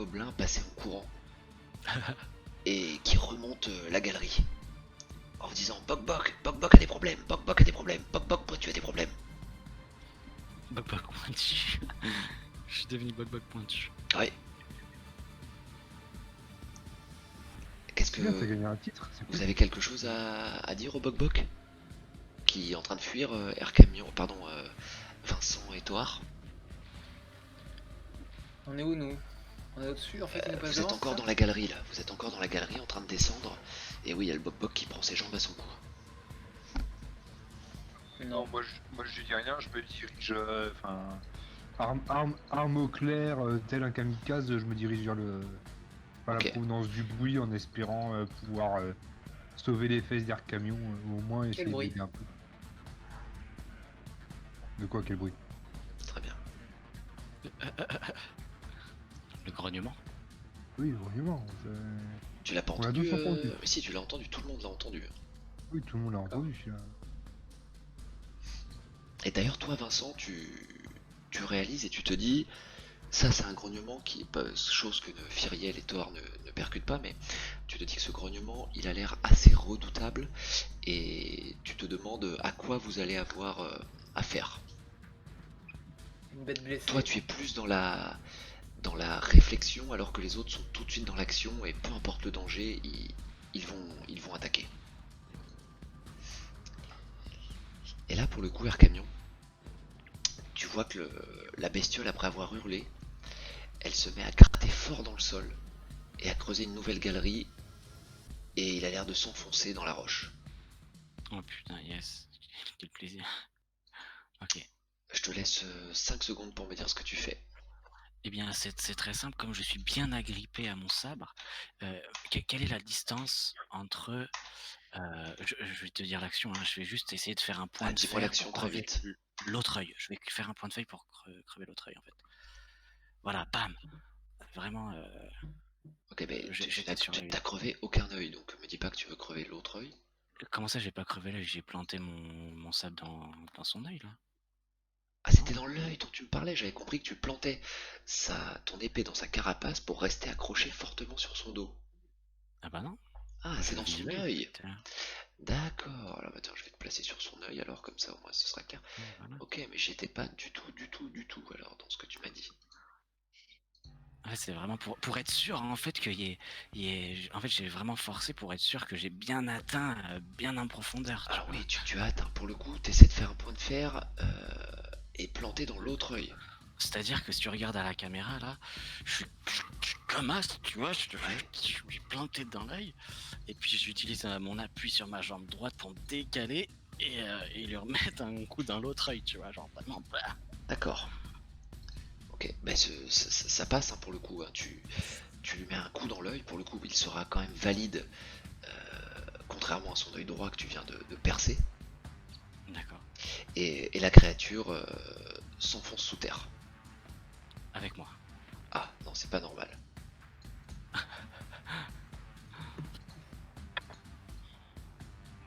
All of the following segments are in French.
gobelin passer en courant et qui remonte la galerie en vous disant Bok Bok, Bok Bok a des problèmes, Bok Bok a des problèmes, Bok Bok, pourquoi tu as des problèmes? Bok Bok pointu. Je suis devenu Bok Bok pointu. Ouais. Qu'est-ce que. Bien, t'as gagné un titre, c'est Vous cool. avez quelque chose à dire au Bok Bok qui est en train de fuir Air Camion, pardon, Vincent et Thor. On est où nous? On est au-dessus en fait, il nous passe Vous êtes devant, encore c'est dans ça? la galerie là, vous êtes encore dans la galerie en train de descendre. Et oui, il y a le Bok Bok qui prend ses jambes à son cou. Non. Moi je dis rien, je me dirige. Arme au clair, tel un kamikaze, je me dirige vers Ok. la provenance du bruit en espérant pouvoir sauver les fesses d'Air Camion, ou au moins essayer de bruit? l'aider un peu. De quoi, quel bruit? Très bien. Le grognement. Oui, vraiment. Tu l'as pas On l'a entendu tous entendu. Mais si, tu l'as entendu, tout le monde l'a entendu. Oui, tout le monde l'a entendu celui-là. Et d'ailleurs, toi, Vincent, tu réalises et tu te dis, ça, c'est un grognement qui est pas chose que Fyriel et Thor ne percutent pas, mais tu te dis que ce grognement, il a l'air assez redoutable et tu te demandes à quoi vous allez avoir affaire. Une bête blessée. Toi, tu es plus dans la réflexion alors que les autres sont tout de suite dans l'action et peu importe le danger, ils vont attaquer. Et là, pour le coup, Air Camion, tu vois que la bestiole, après avoir hurlé, elle se met à gratter fort dans le sol et à creuser une nouvelle galerie et il a l'air de s'enfoncer dans la roche. Oh putain, yes. Quel plaisir. Ok. Je te laisse 5 secondes pour me dire ce que tu fais. Eh bien, c'est très simple. Comme je suis bien agrippé à mon sabre, quelle est la distance entre... je vais te dire l'action, hein, je vais juste essayer de faire un point Ah, de dis-moi fer l'action pour très crever vite. l'autre œil. Je vais faire un point de feuille pour crever l'autre œil, en fait. Voilà, bam. Vraiment, Ok, mais j'étais sur tu l'œil. t'as crevé aucun œil, donc me dis pas que tu veux crever l'autre œil. Comment ça, j'ai pas crevé l'œil? J'ai planté mon sabre dans son œil, là. Ah, c'était dans l'œil dont tu me parlais, j'avais compris que tu plantais ton épée dans sa carapace pour rester accroché fortement sur son dos. Ah bah non. Ah, Je c'est dans vise son l'œil. œil. D'accord, alors attends, je vais te placer sur son œil alors, comme ça au moins ce sera clair. Voilà. Ok, mais j'étais pas du tout alors dans ce que tu m'as dit. Ouais, c'est vraiment pour être sûr, hein, en fait, en fait, j'ai vraiment forcé pour être sûr que j'ai bien atteint, bien en profondeur, tu Alors vois. oui, tu as atteint pour le coup, t'essaies de faire un point de fer et planter dans l'autre œil. C'est-à-dire que si tu regardes à la caméra, là, je suis comme as, tu vois, je suis planté dans l'œil, et puis j'utilise mon appui sur ma jambe droite pour me décaler et lui remettre un coup dans l'autre œil, tu vois, genre vraiment. Bah. D'accord. Ok, bah ça passe hein, pour le coup. Hein. Tu lui mets un coup dans l'œil, pour le coup il sera quand même valide, contrairement à son œil droit que tu viens de percer. D'accord. Et la créature s'enfonce sous terre. Avec moi. Ah non, c'est pas normal.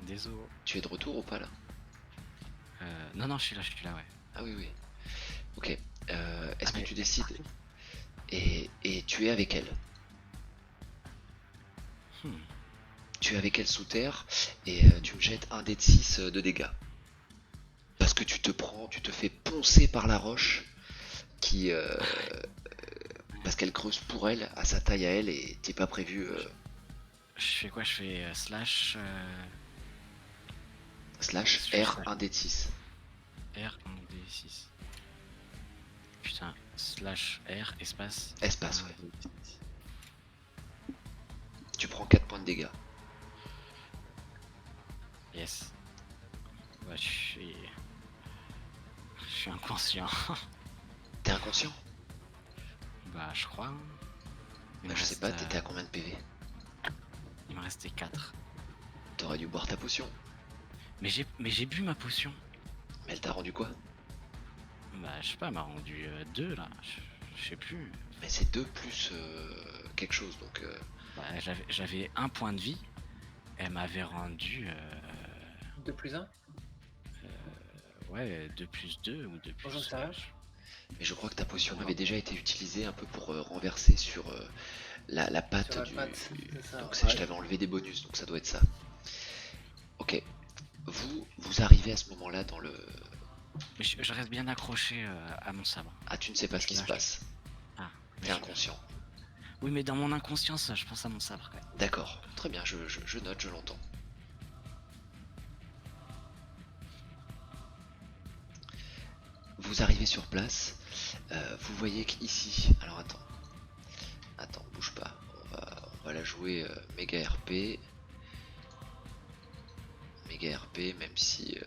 Désolé. Tu es de retour ou pas là? Non, je suis là, ouais. Ah oui, oui. Ok. Est-ce que mais tu décides et tu es avec elle? Hmm. Tu es avec elle sous terre et tu me jettes un dé de 6 de dégâts. Parce que tu te fais poncer par la roche qui... parce qu'elle creuse pour elle, à sa taille à elle, et t'es pas prévu... Je fais quoi? Je fais slash slash je R fais 1 dé de 6. R1D6. Putain, slash R espace. Espace, ouais. 1D6. Tu prends 4 points de dégâts. Yes. Ouais, je suis inconscient. T'es inconscient? Bah, je crois. Bah, je sais pas, t'étais à combien de PV? Il me restait 4. T'aurais dû boire ta potion. Mais j'ai bu ma potion. Mais elle t'a rendu quoi? Bah, je sais pas, elle m'a rendu 2 là. Je sais plus. Mais c'est 2 plus quelque chose, donc... Bah, j'avais 1 point de vie. Elle m'avait rendu. 2 plus 1? Ouais, 2 plus 2 ou 2 J'en plus. sais rien. Mais je crois que ta potion avait déjà été utilisée un peu pour renverser sur la patte Sur la du... patte, c'est ça, Donc ouais. je t'avais enlevé des bonus, donc ça doit être ça. Ok. Vous arrivez à ce moment-là dans le... Mais je reste bien accroché à mon sabre. Ah, tu ne sais pas ce qui se Lâche. passe. Ah, mais T'es je- inconscient. Oui, mais dans mon inconscience, je pense à mon sabre quand même. D'accord. Très bien, je note, je l'entends. Vous arrivez sur place. Vous voyez qu'ici... Alors attends. Attends, bouge pas. On va la jouer méga RP. Méga RP, même si...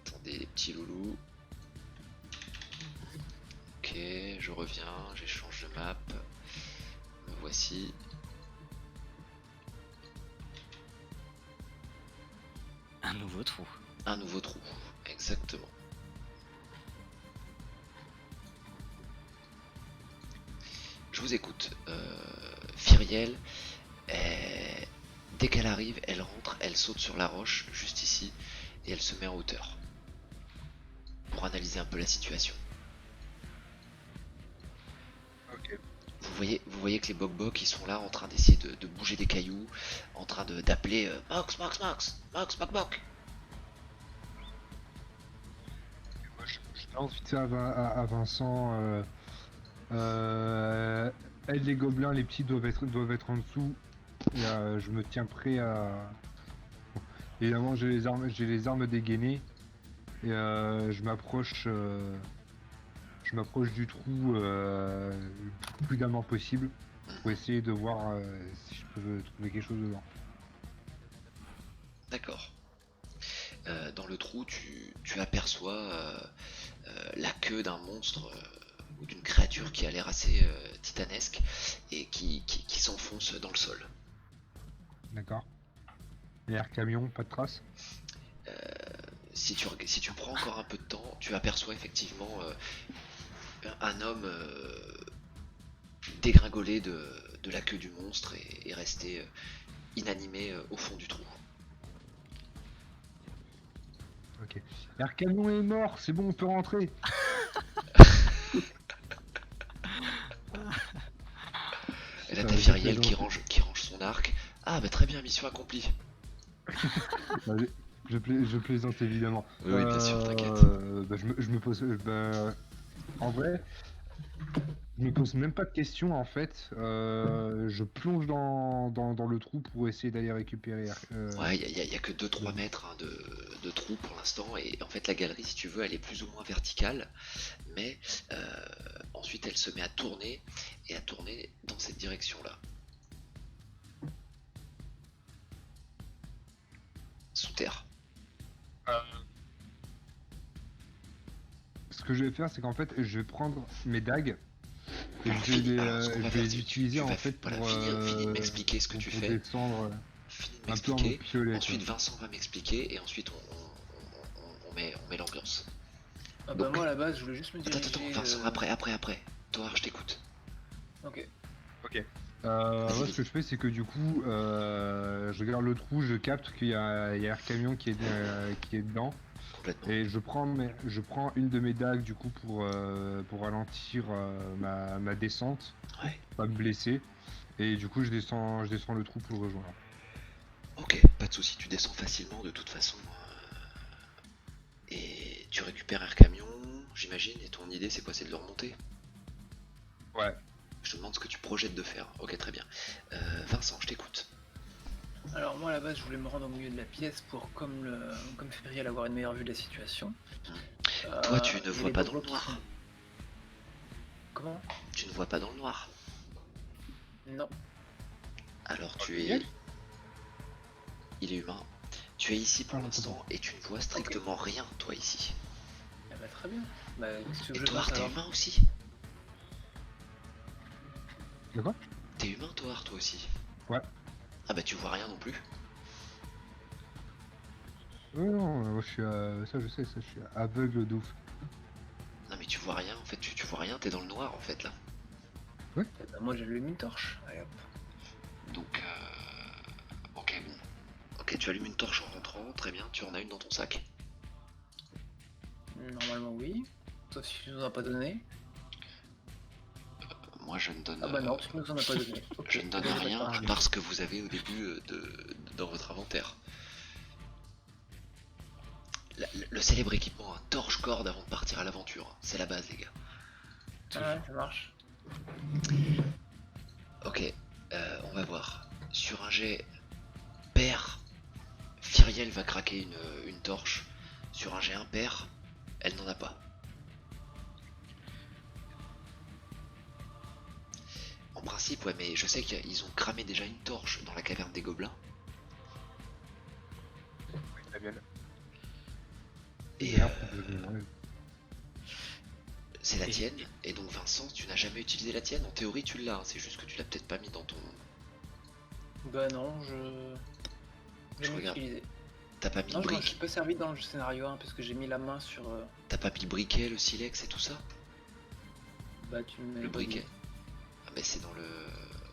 attendez les petits loulous. Ok, je reviens, j'échange de map. Me voici. Un nouveau trou. Un nouveau trou, exactement. Je vous écoute. Fyriel, dès qu'elle arrive, elle rentre, elle saute sur la roche, juste ici, et elle se met en hauteur. Pour analyser un peu la situation. Ok. Vous voyez que les Bok-Bok, ils sont là en train d'essayer de bouger des cailloux, en train d'appeler Mox, Mox, Mox, Mox, Bok-Bok. Et moi, Je lance vite fait à Vincent. Aide les gobelins, les petits doivent être en dessous. Et, je me tiens prêt à. Évidemment, j'ai les armes dégainées. Et je m'approche du trou le plus prudemment possible pour essayer de voir si je peux trouver quelque chose dedans. D'accord. Dans le trou, tu aperçois la queue d'un monstre ou d'une créature qui a l'air assez titanesque et qui s'enfonce dans le sol. D'accord. L'air camion, pas de traces. Si tu prends encore un peu de temps, tu aperçois effectivement un homme dégringolé de la queue du monstre et resté inanimé au fond du trou. Ok. L'air camion est mort, c'est bon, on peut rentrer. Et là t'as je Fyriel plaisante. qui range son arc. Ah bah très bien, mission accomplie. Bah, je plaisante évidemment. Oui, bien sûr, t'inquiète. Bah, je me pose. En vrai, je me pose même pas de questions en fait. Je plonge dans le trou pour essayer d'aller récupérer. Ouais, y a que 2-3 mètres hein, de trou pour l'instant, et en fait la galerie, si tu veux, elle est plus ou moins verticale, mais ensuite elle se met à tourner, et à tourner dans cette direction-là. Sous terre. Ce que je vais faire, c'est qu'en fait, je vais prendre mes dagues et Alors, alors, ce qu'on je va vais faire, les utiliser tu en vas fait voilà, pour, finis de m'expliquer ce que tu pour fais, descendre finis de un peu en mode m'expliquer, piolet. ensuite Quoi. Vincent va m'expliquer, et ensuite on met l'ambiance. Ah bah Donc- moi à la base je voulais juste me diriger... Attends, Vincent, après. Toi, je t'écoute. Ok. Ok. Vas-y, Moi, ce que je fais, c'est que du coup, je regarde le trou, je capte qu'il y a Air Camion qui est dedans. Complètement. Et je prends une de mes dagues du coup pour ralentir ma descente, Ouais. pas me blesser. Et du coup je descends le trou pour le rejoindre. Ok, pas de souci, tu descends facilement de toute façon. Et tu récupères un camion, j'imagine, et ton idée c'est quoi? C'est de le remonter? Ouais. Je te demande ce que tu projettes de faire. Ok, très bien. Vincent, je t'écoute. Alors moi à la base je voulais me rendre au milieu de la pièce pour comme Feriel avoir une meilleure vue de la situation. Toi, tu ne et vois les pas dans le Bok-Bok noir. qui sont- Comment? Tu ne vois pas dans le noir. Non. Alors tu Ok. es... Il est humain. Tu es ici pour Ah, l'instant et tu ne vois strictement rien, toi, ici. Ah bah très bien. Bah qu'est-ce que Et je toi, fasse t'es alors? humain aussi? De quoi? T'es humain, toi aussi? Ouais. Ah bah tu vois rien non plus. Non, moi je suis ça je sais, ça je suis aveugle de ouf. Non mais tu vois rien, en fait, tu vois rien, t'es dans le noir, en fait, là. Eh bah, moi j'allume une torche. Allez hop. Donc, ok, bon. Ok, tu allumes une torche en rentrant, très bien, tu en as une dans ton sac. Normalement oui. Sauf si tu nous en as pas donné. Moi, je ne donne, Ah bah non, tu nous en as pas donné. Ok. je ne donne D'accord. rien à part ce que vous avez au début dans votre inventaire. Le célèbre équipement, un torche-corde avant de partir à l'aventure. C'est la base, les gars. Ah ouais, ça marche. Ok, on va voir. Sur un jet pair, Fyriel va craquer une torche. Sur un jet impair, elle n'en a pas. En principe, ouais, mais je sais qu'ils ont cramé déjà une torche dans la caverne des gobelins. Oui, la mienne. Et Merde, ouais. c'est la Et- tienne. Et donc, Vincent, tu n'as jamais utilisé la tienne. En théorie, tu l'as. Hein, c'est juste que tu l'as peut-être pas mis dans ton. Bah non, je Je l'ai regarde. utilisé. T'as pas mis Non, le je m'en suis brick. pas servi dans le scénario 1 parce que j'ai mis la main sur. T'as pas mis le briquet, le silex et tout ça. Bah tu m'as Le pas dit. briquet. Ah, mais c'est dans le.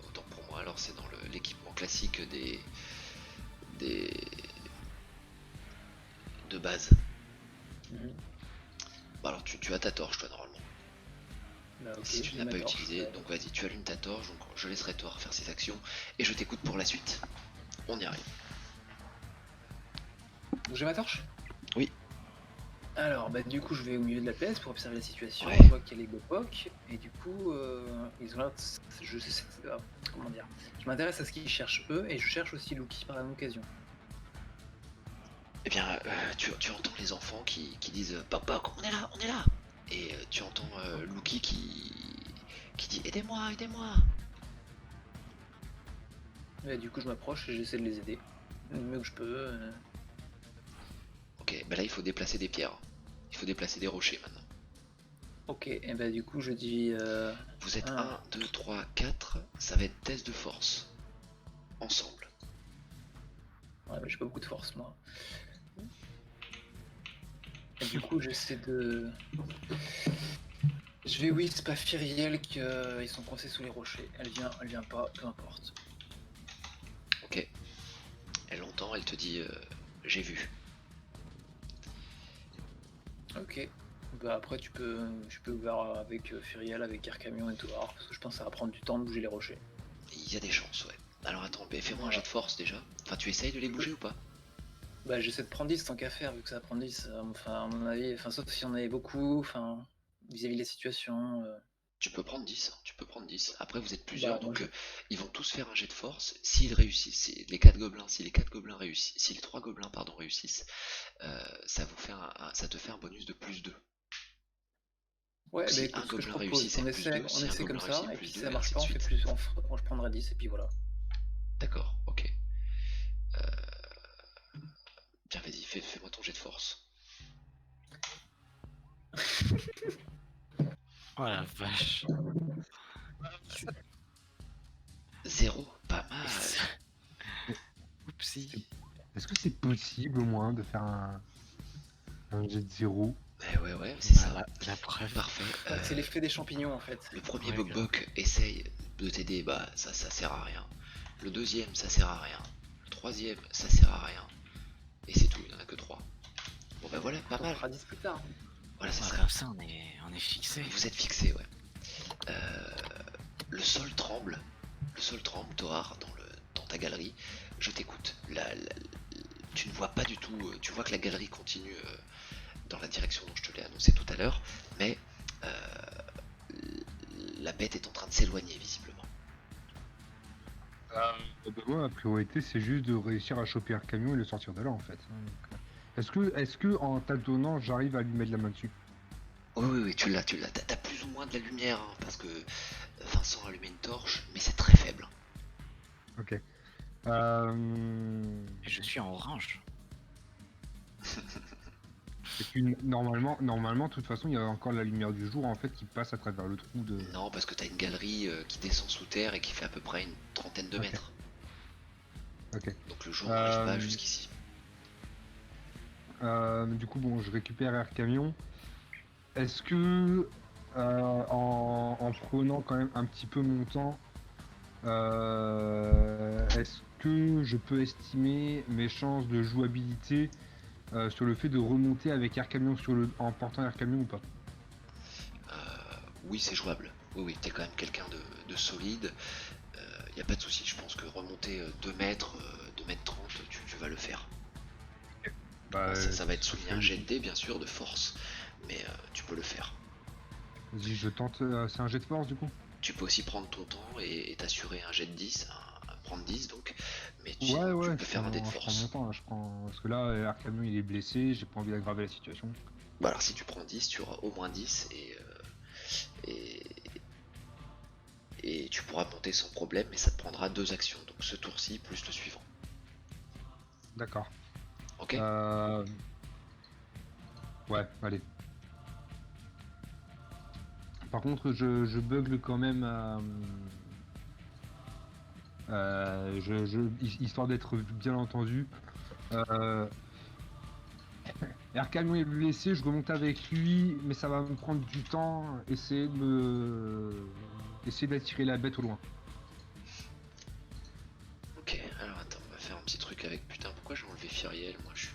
Autant pour moi, alors c'est dans l'équipement classique des. De base. Mhm. Bon, alors tu as ta torche, toi, normalement. Bah ok, Si tu j'ai n'as ma pas torche. utilisé, donc vas-y, tu allumes ta torche, donc je laisserai toi refaire ses actions et je t'écoute pour la suite. On y arrive. Donc j'ai ma torche. Oui. Alors bah du coup je vais au milieu de la pièce pour observer la situation. Ouais. Je vois qu'il y a les Gopok et du coup ils ont l'air de- je sais comment dire. Je m'intéresse à ce qu'ils cherchent eux et je cherche aussi Lucky par la même occasion. Eh bien, tu entends les enfants qui disent Poc Poc, on est là, on est là. Et tu entends Lucky qui dit aidez-moi, aidez-moi. Et du coup je m'approche et j'essaie de les aider. Le mieux que je peux. Ok, bah là il faut déplacer des pierres. Il faut déplacer des rochers maintenant. Ok, et bah du coup je dis Vous êtes Ah. 1, 2, 3, 4, ça va être test de force. Ensemble. ouais, mais j'ai pas beaucoup de force moi. Et du coup j'essaie de. Je vais oui, c'est pas Fyriel qu'ils sont coincés sous les rochers. Elle vient pas, peu importe. Ok. Elle l'entend, elle te dit j'ai vu. Ok. Bah après tu peux voir avec Fyriel, avec Arcamion et tout, alors, parce que je pense que ça va prendre du temps de bouger les rochers. Il y a des chances, ouais. Alors attends, bah, fais-moi un Voilà. jet de force déjà. Enfin, tu essayes de les bouger ou pas? Bah j'essaie de prendre 10 tant qu'à faire, vu que ça va prendre 10, enfin à mon avis, enfin sauf si on avait beaucoup, enfin vis-à-vis de la situation. Tu peux prendre 10, hein, tu peux prendre 10. Après, vous êtes plusieurs, Bah, moi, donc je- ils vont tous faire un jet de force. S'ils réussissent, si les 4 gobelins, si les 4 gobelins réussissent, si les 3 gobelins pardon, réussissent, ça vous fait ça te fait un bonus de plus 2. Ouais, Si bah un écoute, ce que je gobelin propose, réussit, c'est on plus essaie, 2. on Si un essaie comme gobelin ça, réussit, et plus puis si 2, ça et marche ainsi pas, de on fait suite. plus, je prendrai 10, et puis voilà. D'accord, ok. Bien, vas-y, fais-moi ton jet de force. Oh la vache. 0, pas mal. Oupsie. Est-ce que c'est possible au moins de faire un jet de 0? Ouais, c'est ça. Voilà, la preuve. Parfait. Ouais, c'est l'effet des champignons en fait. Le premier Ouais, Bok-Bok essaye de t'aider, bah ça sert à rien. Le deuxième, ça sert à rien. Le troisième, ça sert à rien. Et c'est tout, il n'y en a que 3. Bon bah voilà, pas On mal. fera 10 plus tard. Voilà, c'est Ouais, ça. comme ça, on est fixé. Vous êtes fixé, ouais. Le sol tremble. Le sol tremble, Torar, dans ta galerie. Je t'écoute. Tu ne vois pas du tout. Tu vois que la galerie continue dans la direction dont je te l'ai annoncé tout à l'heure. Mais la bête est en train de s'éloigner, visiblement. Bah, moi, ma priorité, c'est juste de réussir à choper un camion et le sortir de là, en fait. Est-ce que en tâtonnant, j'arrive à lui mettre la main dessus? Oui, tu l'as. T'as plus ou moins de la lumière, hein, parce que Vincent a allumé une torche, mais c'est très faible. Ok. Et je suis en orange. Et puis, normalement, de toute façon, il y a encore la lumière du jour, en fait, qui passe à travers le trou de... Non, parce que t'as une galerie qui descend sous terre et qui fait à peu près une trentaine de Ok. mètres. Ok. Donc le jour n'arrive pas Euh, jusqu'ici. Du coup, bon, je récupère Air Camion. Est-ce que, en prenant quand même un petit peu mon temps, est-ce que je peux estimer mes chances de jouabilité sur le fait de remonter avec air camion en portant air camion ou pas. Oui, c'est jouable. Oui, oui, t'es quand même quelqu'un de solide. Y a pas de souci. Je pense que remonter 2 mètres, 2 mètres 30, tu vas le faire. Bah, Ça va être ça souligné serait- un jet de dés, bien sûr, de force, mais tu peux le faire. Vas-y, je tente. C'est un jet de force du coup. Tu peux aussi prendre ton temps et t'assurer un jet de 10, prendre 10 donc, mais Ouais, sinon tu ouais, peux faire un dé de je prends mon force. temps là, parce que là, air camion il est blessé, j'ai pas envie d'aggraver la situation. Bah alors si tu prends 10, tu auras au moins 10 et, et tu pourras monter sans problème, mais ça te prendra 2 actions, donc ce tour-ci plus le suivant. D'accord. Ok. Ouais, allez. Par contre, je bugle quand même. Histoire d'être bien entendu. Air Camion est blessé, je remonte avec lui, mais ça va me prendre du temps. Essayer d'attirer la bête au loin. Ok, alors attends, on va faire un petit truc avec... Putain, pourquoi j'ai enlevé Firiel? Moi je suis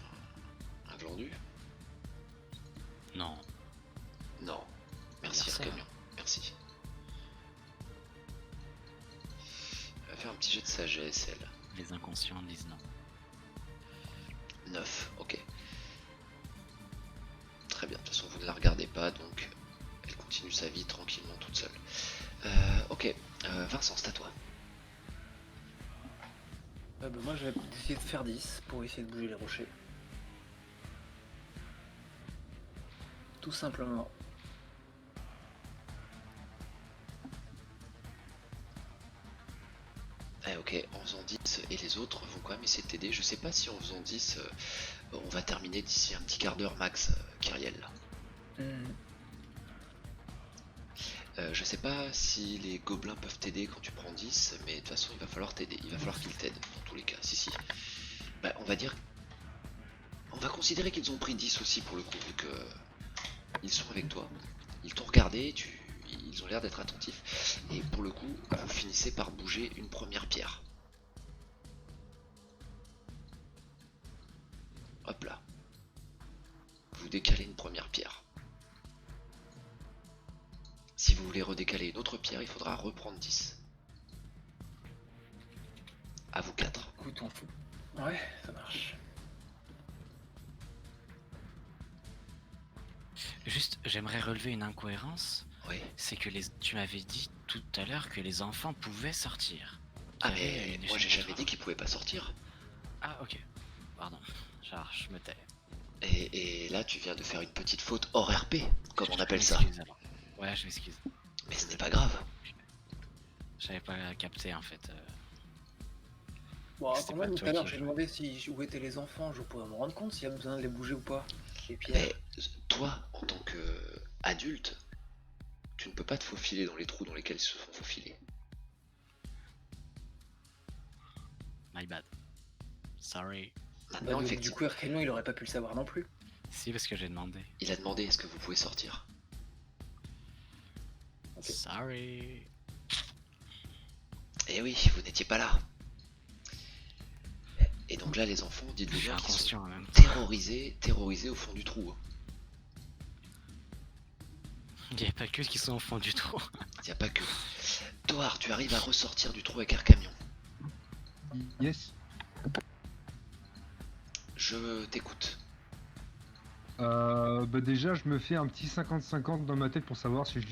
un glandu. Non. Non. Merci Merci. Arcamion, merci. Elle va faire un petit jet de sagesse, elle. Les inconscients disent non. 9, ok. Très bien, de toute façon vous ne la regardez pas, donc elle continue sa vie tranquillement toute seule. Ok, Vincent, c'est à toi. Bah, moi, je vais essayer de faire 10 pour essayer de bouger les rochers. Tout simplement. Ok, en faisant 10, et les autres vont quand même essayer de t'aider. Je sais pas si en faisant 10, on va terminer d'ici un petit quart d'heure max, Kyriel. Je sais pas si les gobelins peuvent t'aider quand tu prends 10, mais de toute façon il va falloir t'aider, il va falloir qu'ils t'aident dans tous les cas, si. Bah on va dire... On va considérer qu'ils ont pris 10 aussi pour le coup, vu que ils sont avec toi. Ils t'ont regardé, ils ont l'air d'être attentifs, et pour le coup, vous finissez par bouger une première pierre. Hop là. Vous décalez une première pierre. Si vous voulez redécaler une autre pierre, il faudra reprendre 10. À vous 4. Écoute, on fout. Ouais, ça marche. Juste, j'aimerais relever une incohérence. Oui. C'est que tu m'avais dit tout à l'heure que les enfants pouvaient sortir. Ah Qu'il y avait mais une moi j'ai échelle de jamais dit qu'ils pouvaient pas sortir. Ah ok. Pardon. Genre, je me tais. Et là tu viens de faire une petite faute hors RP, comme on appelle ça. m'excuse, alors. Ouais, je m'excuse. Mais ce n'est pas grave. J'avais pas capté en fait. Bon, C'était quand pas même, tout toi à l'heure, qui- j'ai demandé où étaient les enfants. Je pourrais me rendre compte s'il y a besoin de les bouger ou pas. Les pierres. Mais toi, en tant que adulte, tu ne peux pas te faufiler dans les trous dans lesquels ils se sont faufilés. My bad. Sorry. Maintenant, Bah, du effectivement, coup, Arcanion, il aurait pas pu le savoir non plus. Si, parce que j'ai demandé. il a demandé est-ce que vous pouvez sortir. Ok. Sorry. Et oui, vous n'étiez pas là. Et donc là, les enfants, Je dites-vous suis bien qu'ils sont inconscient en même temps. terrorisés au fond du trou. Il n'y a pas que qui sont au fond du trou. Il n'y a pas que. Toar, tu arrives à ressortir du trou avec un camion. Yes. Je t'écoute. Bah déjà, je me fais un petit 50-50 dans ma tête pour savoir si je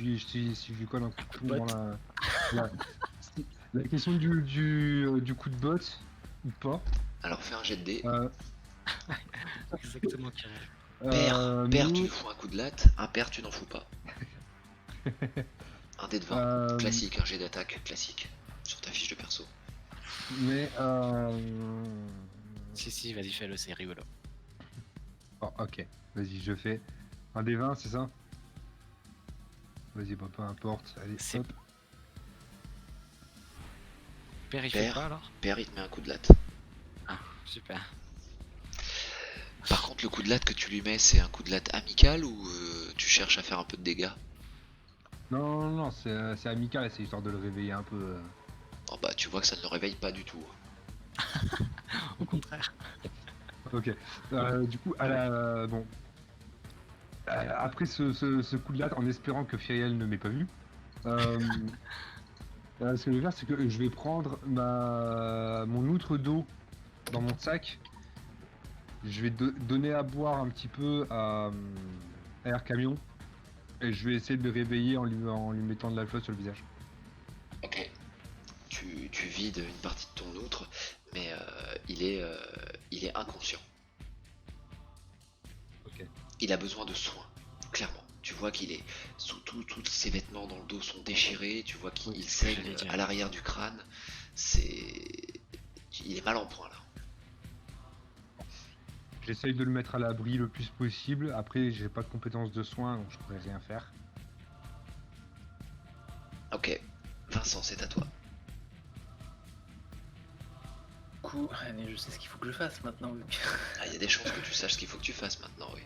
lui colle un coup de poing dans la, la question du coup de botte ou pas. Alors fais un jet de dés. Exactement, Kirill. Père, mais- tu fous un coup de latte. Impair, tu n'en fous pas. Un dé de 20. Classique, un jet d'attaque classique. Sur ta fiche de perso. Mais Si, vas-y, fais-le, c'est rigolo. oh, ok, vas-y, je fais un des 20, c'est ça? Vas-y, bah, peu importe. Allez, C'est- hop. Père, il fait Père. quoi alors? Père, il te met un coup de latte. Ah, super. Par contre, le coup de latte que tu lui mets, c'est un coup de latte amical ou tu cherches à faire un peu de dégâts? Non, c'est amical, c'est histoire de le réveiller un peu. Oh bah, tu vois que ça ne le réveille pas du tout. Au contraire. Ok. Du coup, bon. Après ce coup de latte, en espérant que Firiel ne m'ait pas vu, ce que je vais faire, c'est que je vais prendre mon outre d'eau dans mon sac. Je vais donner à boire un petit peu à Air Camion. Et je vais essayer de le réveiller en lui mettant de la flotte sur le visage. Ok. Tu vides une partie de ton outre, mais il est inconscient. Ok. Il a besoin de soins, clairement. Tu vois qu'il est tous ses vêtements dans le dos sont déchirés, tu vois qu'il Oui, saigne j'allais dire. à l'arrière du crâne. Il est mal en point là. J'essaye de le mettre à l'abri le plus possible. Après, j'ai pas de compétences de soins, donc je pourrais rien faire. Ok, Vincent, c'est à toi. Du coup, mais je sais ce qu'il faut que je fasse maintenant. vu que- Ah, il y a des chances que tu saches ce qu'il faut que tu fasses maintenant, oui.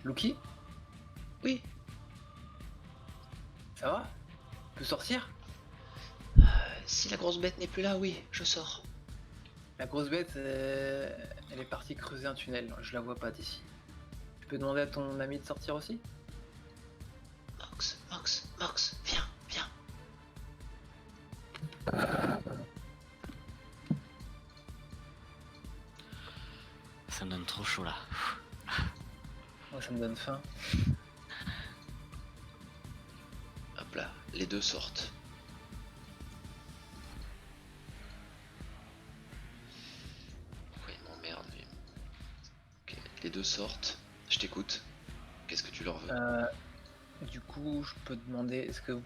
Lucky, Oui, ça va? Tu peux sortir? si la grosse bête n'est plus là, oui, je sors. La grosse bête, elle est partie creuser un tunnel. Je la vois pas d'ici. Tu peux demander à ton ami de sortir aussi? Mox, viens, viens. Ça me donne trop chaud là. Moi, ça me donne faim. Hop là, les deux sortent. Pourquoi il m'emmerde lui? Ok, les deux sortent. Je t'écoute. Qu'est-ce que tu leur veux? Du coup, je peux demander, est-ce que vous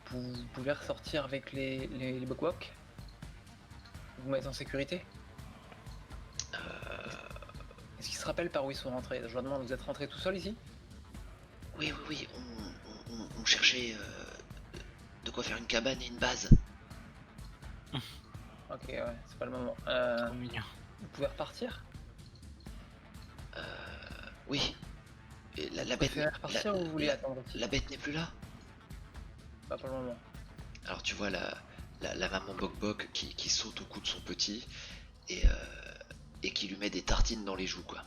pouvez ressortir avec les bok-bok? Vous mettre en sécurité? Est-ce qu'ils se rappellent par où ils sont rentrés? Je leur demande, vous êtes rentrés tout seul ici? Oui, on cherchait de quoi faire une cabane et une base. Ok, ouais, c'est pas le moment. Trop mignon. Vous pouvez repartir? Oui. Et la Vous bête, préférez repartir ou vous voulez attendre ici? la bête n'est plus là. Pas pour le moment. Alors tu vois la maman Bok qui saute au cou de son petit et qui lui met des tartines dans les joues, quoi.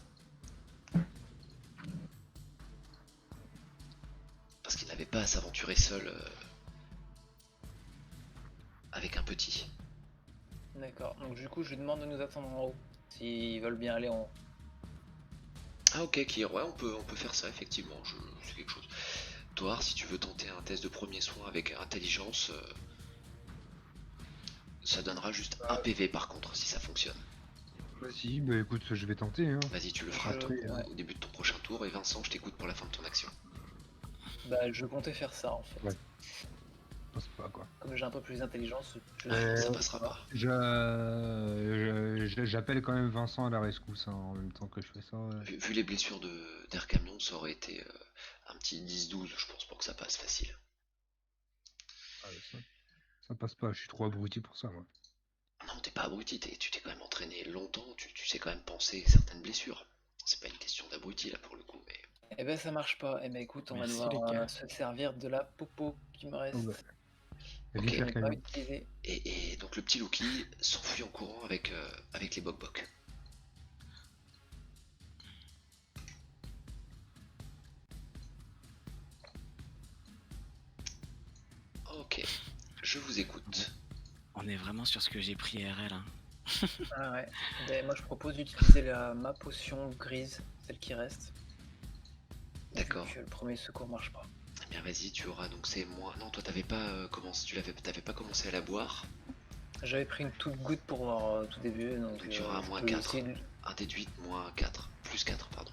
Parce qu'il n'avait pas à s'aventurer seul avec un petit. D'accord, donc du coup, je lui demande de nous attendre en haut. S'ils veulent bien aller en haut. Ah ok, Kir, ouais, on peut faire ça, effectivement, c'est quelque chose. Toi, si tu veux tenter un test de premier soin avec intelligence, ça donnera juste un PV par contre, si ça fonctionne. Vas-y, bah écoute, je vais tenter. Hein. Vas-y, tu le feras Ouais. au début de ton prochain tour, et Vincent, je t'écoute pour la fin de ton action. Bah, je comptais faire ça en fait. Ouais. Je sais pas quoi. Comme j'ai un peu plus d'intelligence, Ça passera pas. J'appelle quand même Vincent à la rescousse hein, en même temps que je fais ça. Vu les blessures d'Air Camion, ça aurait été un petit 10-12, je pense, pour que ça passe facile. Ah, ça passe pas, je suis trop abruti pour ça moi. Non, t'es pas abruti, tu t'es quand même entraîné longtemps, tu sais quand même penser certaines blessures. C'est pas une question d'abruti là pour le coup, mais. Eh ben ça marche pas. Eh ben écoute, on Merci, va les devoir gars. se servir de la popo qui me reste. Oh, bah. Ok. Vite, Je Air n'ai pas Camion. utilisé. Et donc le petit Lucky s'enfuit en courant avec les Bok. Ok, je vous écoute. On est vraiment sur ce que j'ai pris RL. Hein. Ah ouais. Ben, moi je propose d'utiliser ma potion grise, celle qui reste. D'accord. Vu que le premier secours marche pas. Eh bien vas-y, tu auras donc c'est moins. Non, toi t'avais pas commencé, t'avais pas commencé à la boire. J'avais pris une toute goutte pour voir tout début, donc Donc tu auras un je moins peux 4. essayer de- Un déduit moins 4. Plus 4, pardon.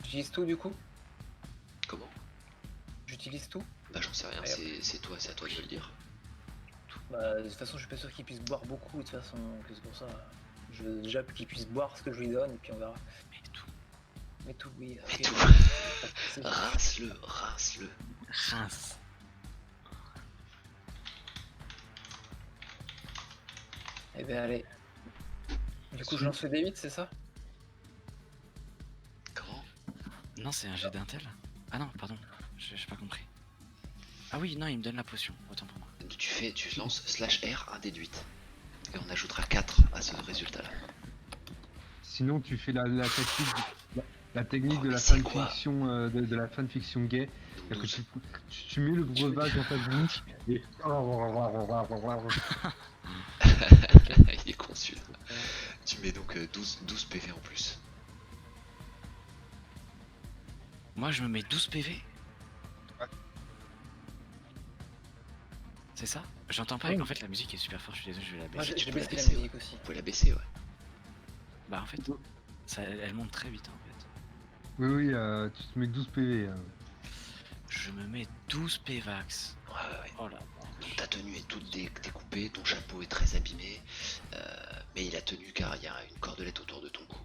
J'utilise tout du coup? Comment? J'utilise tout? Bah j'en sais rien, Allez, hop. c'est toi, c'est à toi de me le dire. Bah, de toute façon, je suis pas sûr qu'il puisse boire beaucoup, de toute façon, donc c'est pour ça. Je veux déjà qu'il puisse boire ce que je lui donne, et puis on verra. Mais tout. Mais tout, oui. Mais ok, tout. c'est- Rince-le. Rince. Eh ben allez. Du coup, je lance le D8, c'est ça? Comment? Non, c'est un jet d'intel. Ah non, pardon. J'ai pas compris. Ah oui, non, il me donne la potion. Autant pour moi. Tu lances /R un déduite. Et on ajoutera 4 à ce résultat-là. Sinon, tu fais la technique, la technique Oh, de mais la c'est quoi? fanfiction, de la fanfiction gay. Donc C'est-à-dire que 12. tu mets le breuvage dans ta bouche et. Il est con celui-là. Tu mets donc 12 PV en plus. Moi, je me mets 12 PV. Ouais. C'est ça? J'entends pas, Oui. en fait, la musique est super forte, je suis désolé, je vais la Moi, baisser. j'ai tu peux la baissé la baisser, musique aussi. Vous pouvez la baisser, ouais. Bah, en fait, elle monte très vite, en fait. Oui, oui, tu te mets 12 PV. Je me mets 12 PVAX. Ouais, ouais, ouais. Oh là. Donc ta tenue est toute découpée, ton chapeau est très abîmé, mais il a tenu car il y a une cordelette autour de ton cou.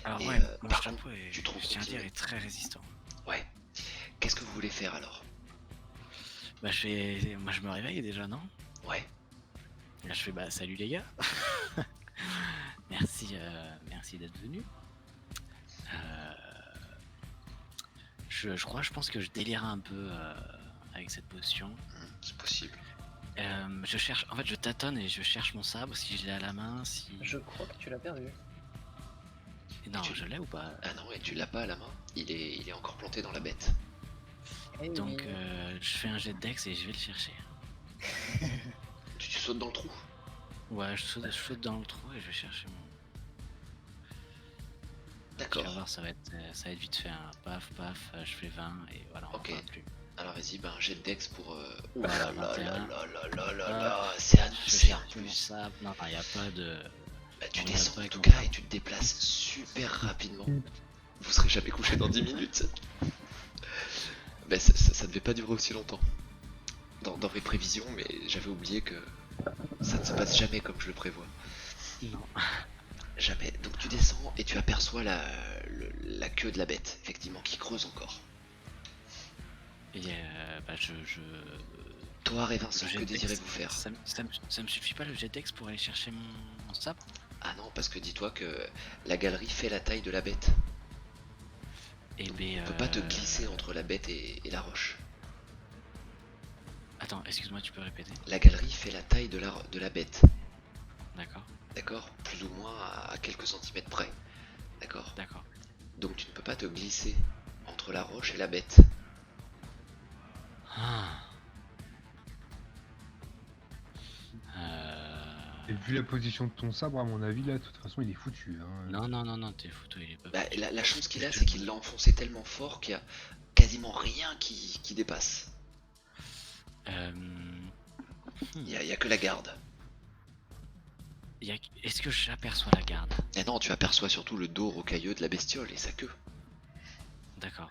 Alors, Et, ouais, mon par chapeau est, tu trouves je tiens à continuer. dire, est très résistant. Ouais. Qu'est-ce que vous voulez faire alors? Bah, moi, je me réveille déjà, non? Ouais. Là, je fais, bah, salut les gars. Merci d'être venu. Je pense que je délire un peu avec cette potion. C'est possible. En fait, je tâtonne et je cherche mon sabre si je l'ai à la main, si. Je crois que tu l'as perdu. Non, tu- je l'ai ou pas? Ah non, et tu l'as pas à la main, il est encore planté dans la bête. Eh Donc, oui. je fais un jet de dex et je vais le chercher. Tu sautes dans le trou. Ouais, je saute dans le trou et je vais chercher mon. Tu D'accord. vas voir, ça va être vite fait. Un paf, paf, je fais 20 et voilà, on Ok. en parle plus. Alors vas-y, ben un jet de dex pour... Ouh Voilà, là là 21. là là là là Ah, là, c'est un Je c'est un cherche mon plus. sabre. Non, il n'y a pas de. Bah, tu on descends va pas en avec tout mon cas sabre. et tu te déplaces super rapidement. Vous serez jamais couché dans 10 minutes. Bah ça devait pas durer aussi longtemps. Dans mes prévisions, mais j'avais oublié que ça ne se passe jamais comme je le prévois. Non. Jamais. Donc tu descends et tu aperçois la queue de la bête, effectivement, qui creuse encore. Et bah, Toi et Vincent, le que jet de dex, désirez-vous faire? ça me suffit pas le jet dex pour aller chercher mon sabre? Ah non, parce que dis-toi que la galerie fait la taille de la bête. Et Tu ben. peux pas te glisser entre la bête et la roche. Attends, excuse-moi, tu peux répéter? La galerie fait la taille de la bête. D'accord, D'accord? Plus ou moins à quelques centimètres près. D'accord? d'accord. Donc tu ne peux pas te glisser entre la roche et la bête. Ah. Et vu la position de ton sabre, à mon avis, là, de toute façon, il est foutu. Hein. Non, t'es foutu, il est pas Bah, foutu. la chance qu'il a, c'est qu'il l'a enfoncé tellement fort qu'il y a quasiment rien qui dépasse. Il y a que la garde. Est-ce que j'aperçois la garde? Et non, tu aperçois surtout le dos rocailleux de la bestiole et sa queue. D'accord.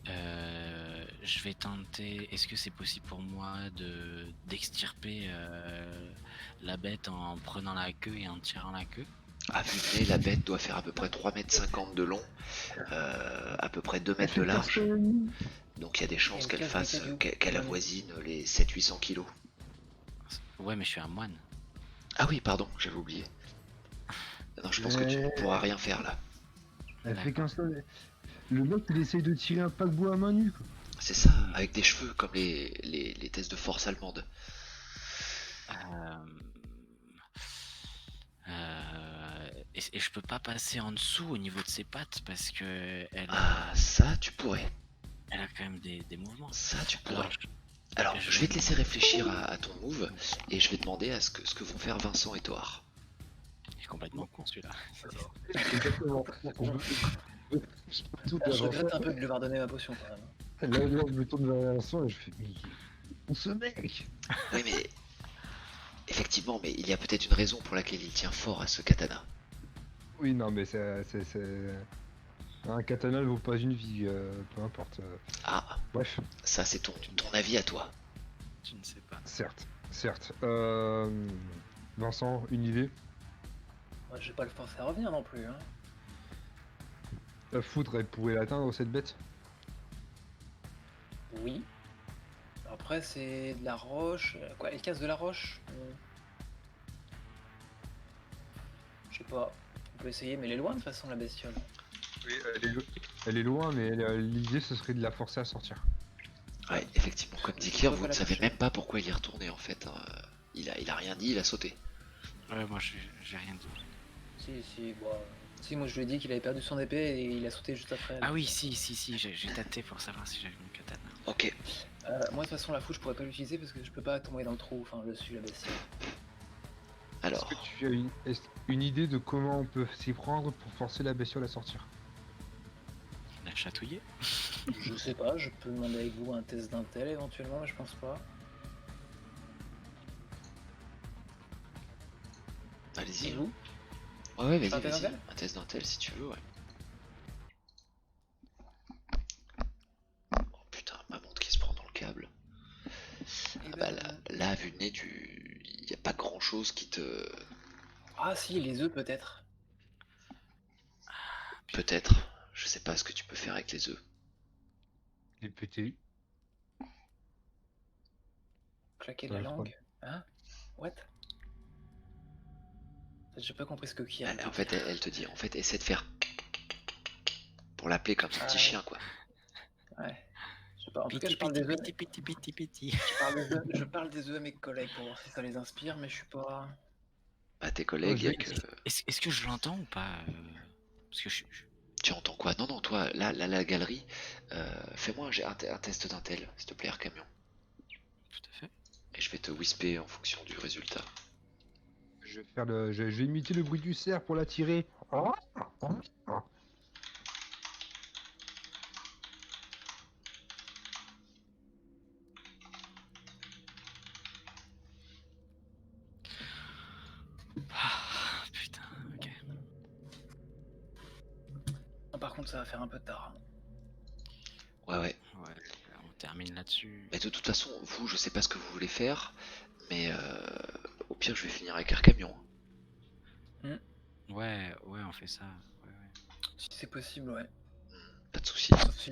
Je vais tenter. Est-ce que c'est possible pour moi d'extirper la bête en prenant la queue et en tirant la queue? À vue de nez, la bête doit faire à peu près 3,50 m de long, à peu près 2 mètres de large. Donc il y a des chances Et qu'elle casse des fasse, cailloux. qu'elle avoisine les 700-800 kilos. Ouais, mais je suis un moine. Ah oui, pardon, j'avais oublié. Non, je pense que tu ne pourras rien faire là. Elle fait qu'un seul. Le mec, il essaye de tirer un paquebot à main nue. Quoi. C'est ça, avec des cheveux comme les tests de force allemandes. Et je peux pas passer en dessous au niveau de ses pattes parce que Ah, ça tu pourrais. elle a quand même des mouvements. Ça tu pourrais. Alors, Alors, je vais te laisser réfléchir à ton move et je vais demander à ce que vont faire Vincent et Thor. il est complètement con celui-là. Exactement. Tout Je regrette un peu de lui avoir donné ma potion quand même. Là, je me tourne vers Vincent et je fais. Mais ce mec. Oui, mais effectivement, mais il y a peut-être une raison pour laquelle il tient fort à ce katana. Oui, non, mais c'est. Un katana ne vaut pas une vie, peu importe. Ah, Bref, ça c'est ton avis à toi. Je ne sais pas. certes. Vincent, une idée? Moi, je vais pas le forcer à revenir non plus. Hein. La foudre, elle pourrait l'atteindre, cette bête? Oui. Après, c'est de la roche. Quoi, elle casse de la roche? Je sais pas. On peut essayer, mais elle est loin de toute façon, la bestiole. Oui, Elle est loin, mais l'idée, ce serait de la forcer à sortir. Ouais, effectivement, comme dit Claire, Pourquoi vous pas ne la savez toucher même pas pourquoi il y est retourné en fait. Hein. Il a rien dit, il a sauté. Ouais, moi j'ai rien dit. Si, bon. Si, moi je lui ai dit qu'il avait perdu son épée et il a sauté juste après. Ah oui, si, j'ai tâté pour savoir si j'avais mon katana. Ok. Moi de toute façon la fouche je pourrais pas l'utiliser parce que je peux pas tomber dans le trou, enfin je suis la bestiole. Est-ce Alors, que tu as une idée de comment on peut s'y prendre pour forcer la bestiole à sortir? La chatouiller. Je sais pas, je peux demander avec vous un test d'intel éventuellement, mais je pense pas. allez-y. Et hein. vous? Ouais, ouais, fais un vas-y, test vas-y. d'intel Un test d'intel si tu veux, ouais. Oh putain, ma montre qui se prend dans le câble. Eh Ah bah ben, là, vu le nez, y a pas grand chose qui te. Ah si, les œufs peut-être. Peut-être. Je sais pas ce que tu peux faire avec les œufs. Les PTU? Claquer de Ça la va être langue. Hein? What? J'ai pas compris ce que Kian En veut fait, dire. elle te dit, en fait, essaie de faire pour l'appeler comme son Ah petit ouais. chien, quoi. Ouais. Je sais pas. En tout cas, Piti, je parle piti, des œufs. piti, piti, piti, piti. Je parle des œufs à mes collègues pour voir si ça les inspire, mais je suis pas. À tes Oh, collègues, je y a vais- que. Est-ce que je l'entends ou pas Parce que Tu entends quoi? Non, non, toi, là, la galerie, fais-moi un test d'intel, s'il te plaît, camion. Tout à fait. Et je vais te whisper en fonction du résultat. Je vais faire je vais imiter le bruit du cerf pour l'attirer. Ah, putain, ok. Ah, par contre, ça va faire un peu tard. Ouais, ouais. Ouais, on termine là-dessus. Mais de toute façon, vous, je sais pas ce que vous voulez faire, mais au pire, je vais finir avec un camion. Ouais, on fait ça. Ouais. Si c'est possible, ouais. Pas de soucis. Sauf si.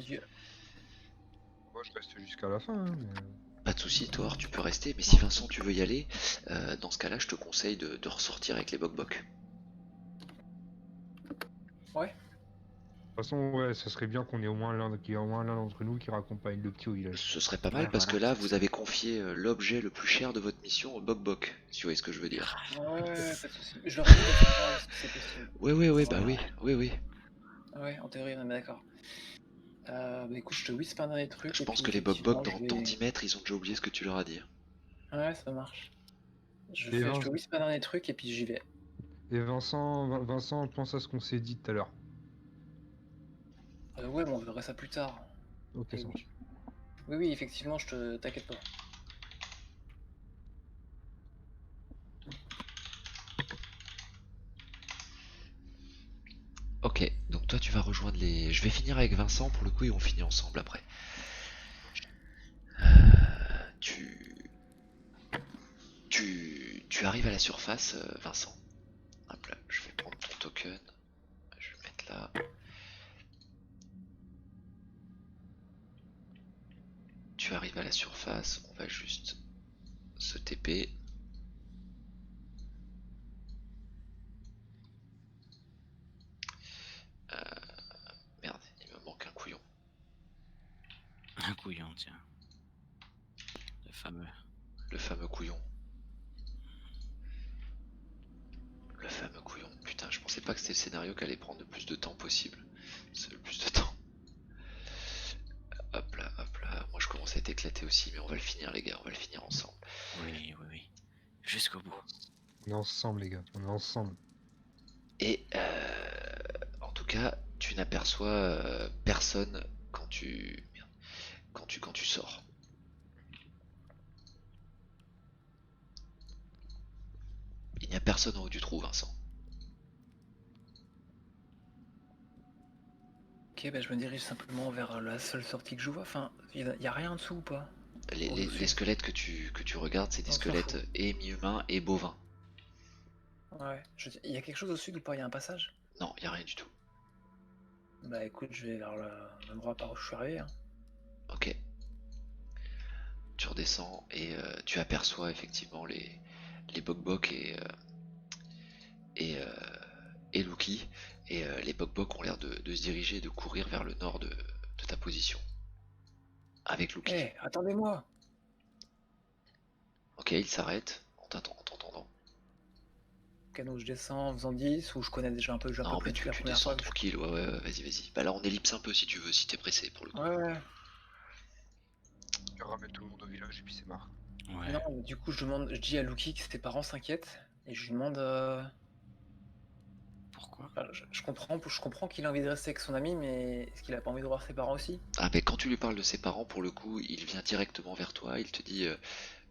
Moi, je reste jusqu'à la fin. Hein, mais... Pas de soucis, Thor, tu peux rester, mais si Vincent, tu veux y aller, dans ce cas-là, je te conseille de ressortir avec les bok-bok. Ouais. De toute façon, ouais, ça serait bien qu'il y ait au moins l'un d'entre nous qui raccompagne le petit au village. Ce serait pas mal Ouais, parce que voilà, là, c'est vous ça. avez confié l'objet le plus cher de votre mission au bok-bok, si vous voyez ce que je veux dire. Ouais, pas de soucis. Je leur ai dit d'être là, est-ce que c'est possible? Ouais, bah Voilà. oui. Ouais, en théorie, on est d'accord. Bah écoute, je te whisper un dernier truc. Je et pense puis, que les bok-bok, effectivement, dans 10 mètres, ils ont déjà oublié ce que tu leur as dit. Ouais, ça marche. Je Et te whisper un dernier truc et puis j'y vais. Et Vincent, pense à ce qu'on s'est dit tout à l'heure. Ouais, mais on verra ça plus tard. Ok, Et ça oui. marche. Oui, effectivement, t'inquiète pas. Ok, donc toi tu vas rejoindre les... Je vais finir avec Vincent pour le coup et on finit ensemble après. Tu... Tu arrives à la surface, Vincent. Hop là, je vais prendre ton token. Je vais le mettre là. Tu arrives à la surface, on va juste se TP. Merde, il me manque un couillon. Un couillon, tiens. Le fameux. Le fameux couillon. Le fameux couillon. Putain, je pensais pas que c'était le scénario qui allait prendre le plus de temps possible. C'est le plus de temps. Hop là, hop là. Moi je commence à être éclaté aussi, mais on va le finir les gars, on va le finir ensemble. Oui. Jusqu'au bout. On est ensemble, les gars. On est ensemble. Et en tout cas, tu n'aperçois personne quand quand tu sors. Il n'y a personne en haut du trou, Vincent. Ok, bah je me dirige simplement vers la seule sortie que je vois. Enfin, y a rien en dessous ou pas? Les squelettes que tu regardes, c'est des On s'en squelettes fout. et mi-humains et bovins. Ouais. Il y a quelque chose au sud ou pas? Il y a un passage? Non, il n'y a rien du tout. Bah écoute, je vais vers l'endroit par où je suis arrivé. Hein. Ok. Tu redescends et tu aperçois effectivement les bok-bok et, euh, et Luki. Et les bok-bok ont l'air de se diriger, de courir vers le nord de ta position. Avec Luki. Hé, attendez-moi! Ok, il s'arrête en t'entendant. Ok, donc je descends en faisant 10 ou je connais déjà un peu le jeu un peu Non, mais plus que la tu première descends fois. tranquille, ouais, ouais, ouais, vas-y, vas-y. Bah là, on ellipse un peu si tu veux, si t'es pressé pour le coup. Ouais, ouais. Je ramène tout le monde au village et puis c'est marre. Ouais. Non, mais du coup, je dis à Lucky que ses parents s'inquiètent et je lui demande. Pourquoi? Enfin, je comprends qu'il a envie de rester avec son ami, mais est-ce qu'il a pas envie de voir ses parents aussi? Ah, mais quand tu lui parles de ses parents, pour le coup, il vient directement vers toi, il te dit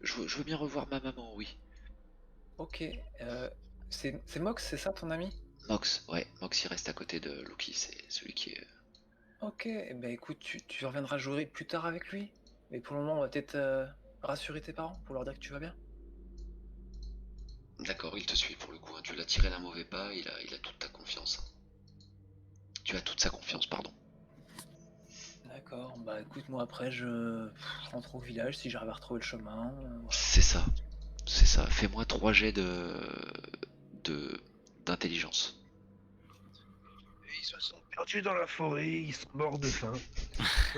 je veux bien revoir ma maman, oui. Ok. C'est Mox, c'est ça ton ami? Mox, ouais, Mox il reste à côté de Lucky, c'est celui qui est. Ok, eh ben écoute, tu reviendras jouer plus tard avec lui. Mais pour le moment, on va peut-être rassurer tes parents pour leur dire que tu vas bien. D'accord, il te suit pour le coup, hein. Tu l'as tiré d'un mauvais pas, il a toute ta confiance, hein. Tu as toute sa confiance, pardon. D'accord, bah écoute, moi après, je rentre au village si j'arrive à retrouver le chemin. Voilà. C'est ça, c'est ça. Fais-moi 3 jets de d'intelligence. Et ils se sont perdus dans la forêt, ils sont morts de faim.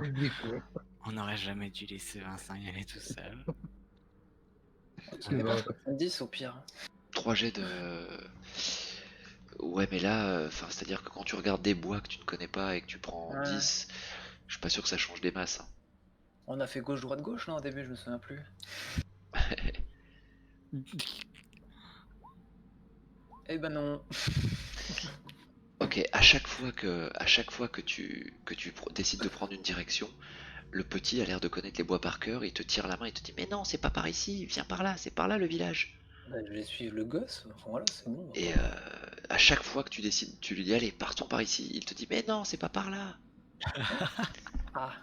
Des cons. On n'aurait jamais dû laisser Vincent y aller tout seul. C'est Mais bon, vrai. 70 au pire. 3 jets de. Ouais, mais là, enfin, c'est-à-dire que quand tu regardes des bois que tu ne connais pas et que tu prends Ouais. 10, je suis pas sûr que ça change des masses, hein. On a fait gauche-droite-gauche là au début, je me souviens plus. Eh ben non. Ok, à chaque fois que décides de prendre une direction, le petit a l'air de connaître les bois par cœur, il te tire la main, il te dit mais non, c'est pas par ici, viens par là, c'est par là le village. Bah, je vais suivre le gosse, enfin voilà, c'est bon. on va Et pas- à chaque fois que tu décides, tu lui dis allez, partons par ici, il te dit mais non, c'est pas par là. Ah,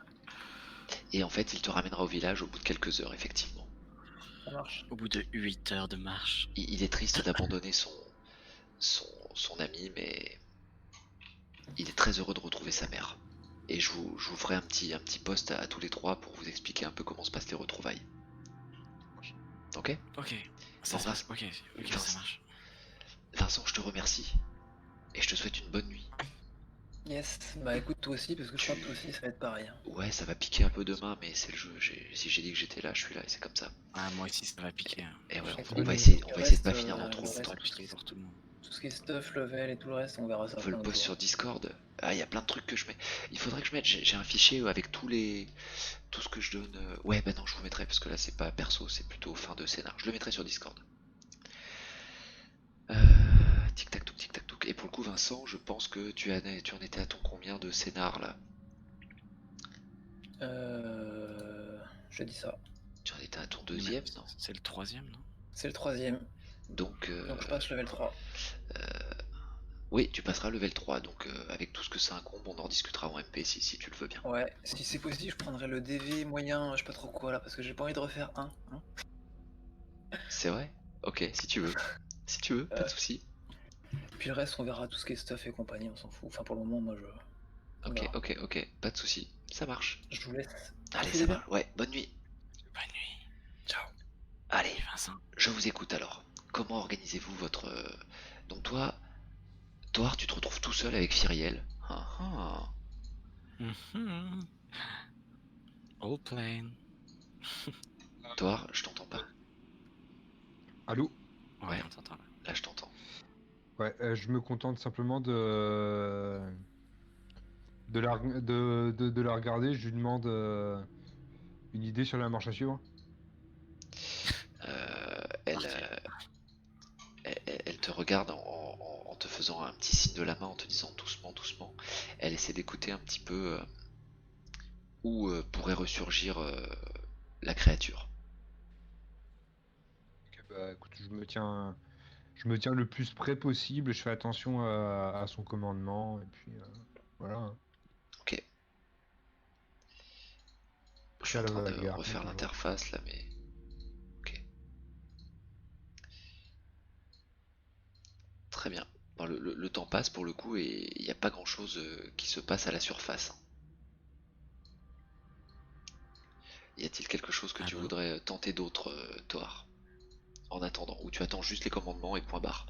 Et en fait, il te ramènera au village au bout de quelques heures, effectivement. ça marche. Au bout de 8 heures de marche. Il est triste d'abandonner son, son ami, mais il est très heureux de retrouver sa mère. Et je vous ferai un petit post à tous les trois pour vous expliquer un peu comment se passent les retrouvailles. Ok? Ok, ça Bon, se passe. Ok, ok, ça marche. Vincent, je te remercie. Et je te souhaite une bonne nuit. Yes, bah écoute toi aussi, parce que je crois que toi aussi ça va être pareil, hein. Ouais, ça va piquer un peu demain, mais c'est le jeu. Si j'ai dit que j'étais là, je suis là, et c'est comme ça. Ah, moi aussi, ça va piquer, hein. Et ouais, Et on va puis, essayer, on le va essayer de reste, pas finir dans le trop reste, longtemps. Tant pis pour tout le monde. tout ce qui est stuff, level et tout le reste, on verra ça On veut après le un post jour. sur Discord. Ah, il y a plein de trucs que je mets. Il faudrait que je mette. J'ai un fichier avec tout ce que je donne. Ouais, bah non, je vous mettrai parce que là, c'est pas perso, c'est plutôt fin de scénar. Je le mettrai sur Discord. Tic tac touk, tic tac touk. Et pour le coup, Vincent, je pense que tu en étais à ton combien de scénar là? Je dis ça. Tu en étais à ton Mais deuxième, non? c'est le troisième, non? C'est le troisième, Donc, donc je passe level 3. oui, tu passeras level 3. Donc, avec tout ce que ça incombe, on en discutera en MP si tu le veux bien. Ouais, si c'est possible, je prendrai le DV moyen, je sais pas trop quoi là, parce que j'ai pas envie de refaire un. Hein. C'est vrai? Ok, si tu veux. Si tu veux, pas de Euh, soucis. Puis le reste, on verra tout ce qui est stuff et compagnie, on s'en fout. Enfin, pour le moment, moi je. On Ok, verra. ok, ok, pas de soucis. Ça marche. Je vous laisse. Allez, Profitez ça bien. va. Ouais, bonne nuit. Bonne nuit. Ciao. Allez, Et Vincent. je vous écoute alors. Comment organisez-vous votre. Donc, toi, tu te retrouves tout seul avec Fyriel. Ah, ah. Mhm. All plane. Toi, je t'entends pas. Allô? Ouais, Ouais. on t'entend là. Là, je t'entends. Ouais, je me contente simplement de la regarder. Je lui demande une idée sur la marche à suivre. Elle, Parfait. elle te regarde en te faisant un petit signe de la main, en te disant doucement, doucement. Elle essaie d'écouter un petit peu où pourrait ressurgir la créature. Ok, bah écoute, je me tiens le plus près possible. Je fais attention à son commandement et puis voilà. Ok. Je suis Prêt à en la train de bagarre comme refaire toujours. l'interface là, mais. Ok. Très bien. Bon, le temps passe pour le coup et il n'y a pas grand chose qui se passe à la surface, hein. Y a-t-il quelque chose que Ah tu bon? voudrais tenter d'autre, Thor, en attendant, ou tu attends juste les commandements et point barre?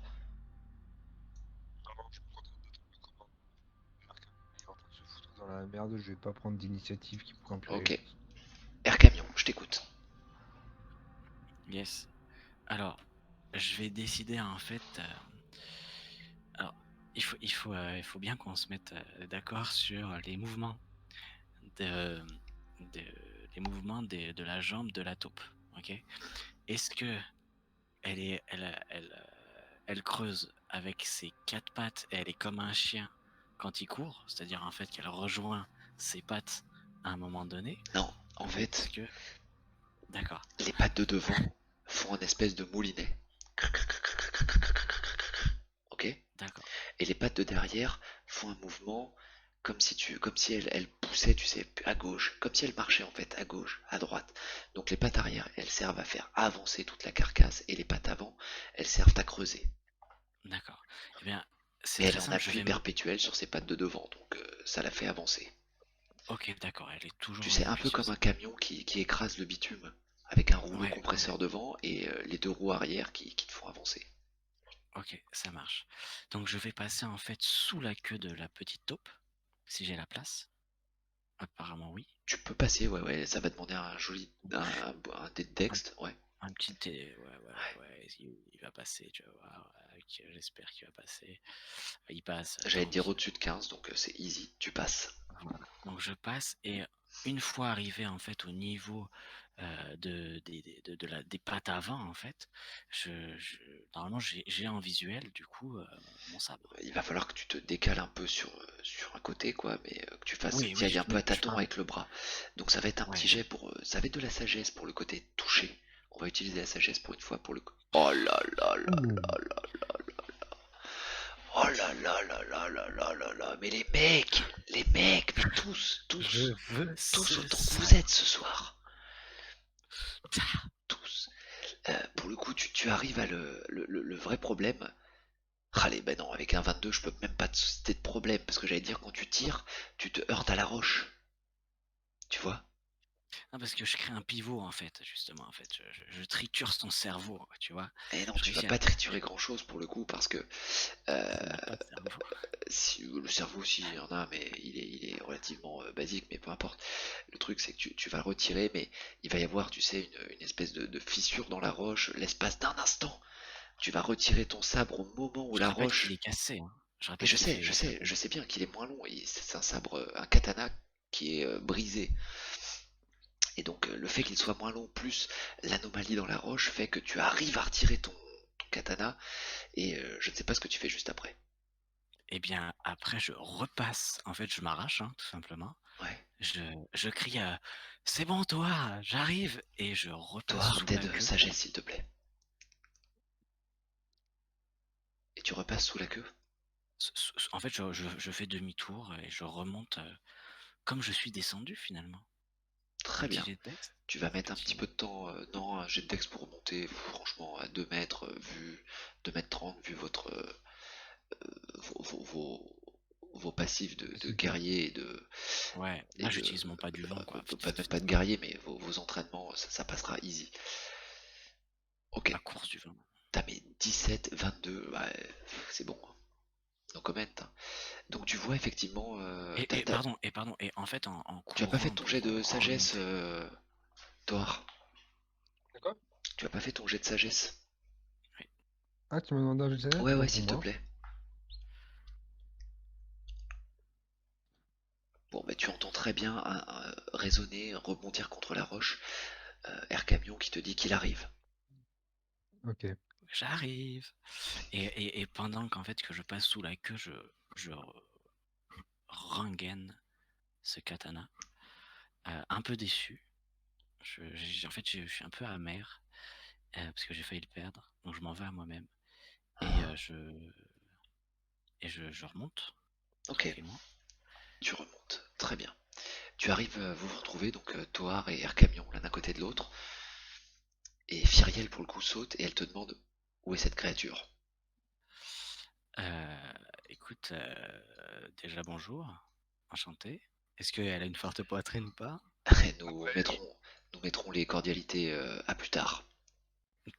Non, je suis en train d'attendre le commandement. Arkham, il est en train de se foutre dans la merde, je vais pas prendre d'initiative qui pourrait empirer les Ok. choses. Air Camion, je t'écoute. Yes. Alors, je vais décider en fait il faut bien qu'on se mette d'accord sur les mouvements de, de la jambe de la taupe. Ok. Est-ce que elle creuse avec ses quatre pattes et elle est comme un chien quand il court, c'est-à-dire en fait qu'elle rejoint ses pattes à un moment donné, Non, en ou fait, est-ce que... D'accord, les pattes de devant font un espèce de moulinet. Ok? d'accord, Et les pattes de derrière font un mouvement comme si elles poussaient, tu sais, à gauche, comme si elles marchaient en fait, à gauche, à droite. Donc les pattes arrière, elles servent à faire avancer toute la carcasse, et les pattes avant, elles servent à creuser. d'accord. Eh bien, c'est Mais elle très est en simple, je appui vais me... perpétuel sur ses pattes de devant, donc ça la fait avancer. Ok, d'accord, elle est toujours Tu en sais, un appui peu sur comme ses... un camion qui écrase le bitume, avec un rouleau Ouais, ouais, compresseur devant et les deux roues arrière qui te font avancer. ok, ça marche. Donc je vais passer en fait sous la queue de la petite taupe, si j'ai la place. Apparemment oui. Tu peux passer, ouais, ouais, ça va demander un joli, un dé de Un, Dex, ouais. un petit... Ouais, ouais, Ouais. ouais, il va passer, tu vas voir. Ok, j'espère qu'il va passer. Il passe, J'allais te dire tranquille. au-dessus de 15, donc c'est easy, tu passes. Voilà. Donc je passe et une fois arrivé en fait au niveau des pattes avant en fait, normalement j'ai en visuel du coup mon sabre. Il va falloir que tu te décales un peu sur un côté, quoi, mais que tu fasses, Oui, tu oui, ailles un peu à je tâtons parle. avec le bras. Donc ça va être un Ouais, petit jet pour, ça va être de la sagesse pour le côté touché. On va utiliser la sagesse pour une fois pour le. Oh là là là Ouh. là là là là. Oh là là là là là là là là. Mais les mecs, mais Je veux tous ce autant que vous êtes sabre. ce soir, tous. Pour le coup, tu arrives à le vrai problème. Allez, ben non, avec un 22, je peux même pas te citer de problème, parce que j'allais dire, quand tu tires, tu te heurtes à la roche, tu vois? Non, parce que je crée un pivot en fait, justement en fait, je triture son cerveau, tu vois. Et non, Je tu vas réussis à... pas triturer grand-chose pour le coup, parce que Il euh, n'a pas de cerveau. si, le cerveau, si, il y en a, mais il est relativement basique, mais peu importe. Le truc, c'est que tu vas le retirer, mais il va y avoir, tu sais, une espèce de fissure dans la roche, l'espace d'un instant. Tu vas retirer ton sabre au moment où Je la rappelle qu'il est roche. cassé, hein. Je Et rappelle qu'il fait... je sais bien qu'il est moins long, et c'est un sabre, un katana qui est brisé. Et donc le fait qu'il soit moins long plus l'anomalie dans la roche fait que tu arrives à retirer ton katana et je ne sais pas ce que tu fais juste après. Eh bien, après, je repasse. En fait, je m'arrache, hein, tout simplement. Ouais. Je, je crie c'est bon, toi, j'arrive. Et je Toi, repasse un sous dé la de queue. sagesse s'il te plaît. Et tu repasses sous la queue. En fait, je fais demi-tour et je remonte comme je suis descendu finalement. Un Très petit bien. jet de dex. Tu vas Un mettre un petit petit... peu de temps, non, un jet de dex pour remonter, franchement, à 2 mètres, vu 2 mètres 30, vu vos passifs de Super. guerrier Ouais, et là, j'utilise mon pas du vent, quoi. même pas de guerrier, mais vos entraînements, ça passera easy. Ok, La course du vent. t'as mis 17, 22, ouais, c'est bon. No comment, hein. Donc tu vois effectivement, Et en fait, en tu as pas fait courant ton jet pour de sagesse, remonter. Thor. D'accord. Tu as pas fait ton jet de sagesse. Oui. Ah, tu m'as demandé un jeu de sagesse? Ouais, Autant ouais, pour s'il te moi. plaît. Bon, bah tu entends très bien résonner, rebondir contre la roche, Air Camion qui te dit qu'il arrive. Ok. J'arrive. Et pendant qu'en fait que je passe sous la queue, je rengaine ce katana. Un peu déçu. En fait, je suis un peu amer parce que j'ai failli le perdre. Donc je m'en vais à moi-même. Et, Ah, je remonte ok, tranquillement. tu remontes, très bien. Tu arrives, vous vous retrouvez donc Toar et Air Camion l'un à côté de l'autre, et Firiel pour le coup saute et elle te demande où est cette créature. Euh, Écoute, déjà bonjour. Enchanté. Est-ce qu'elle a une forte poitrine ou pas? Et nous mettrons les cordialités à plus tard.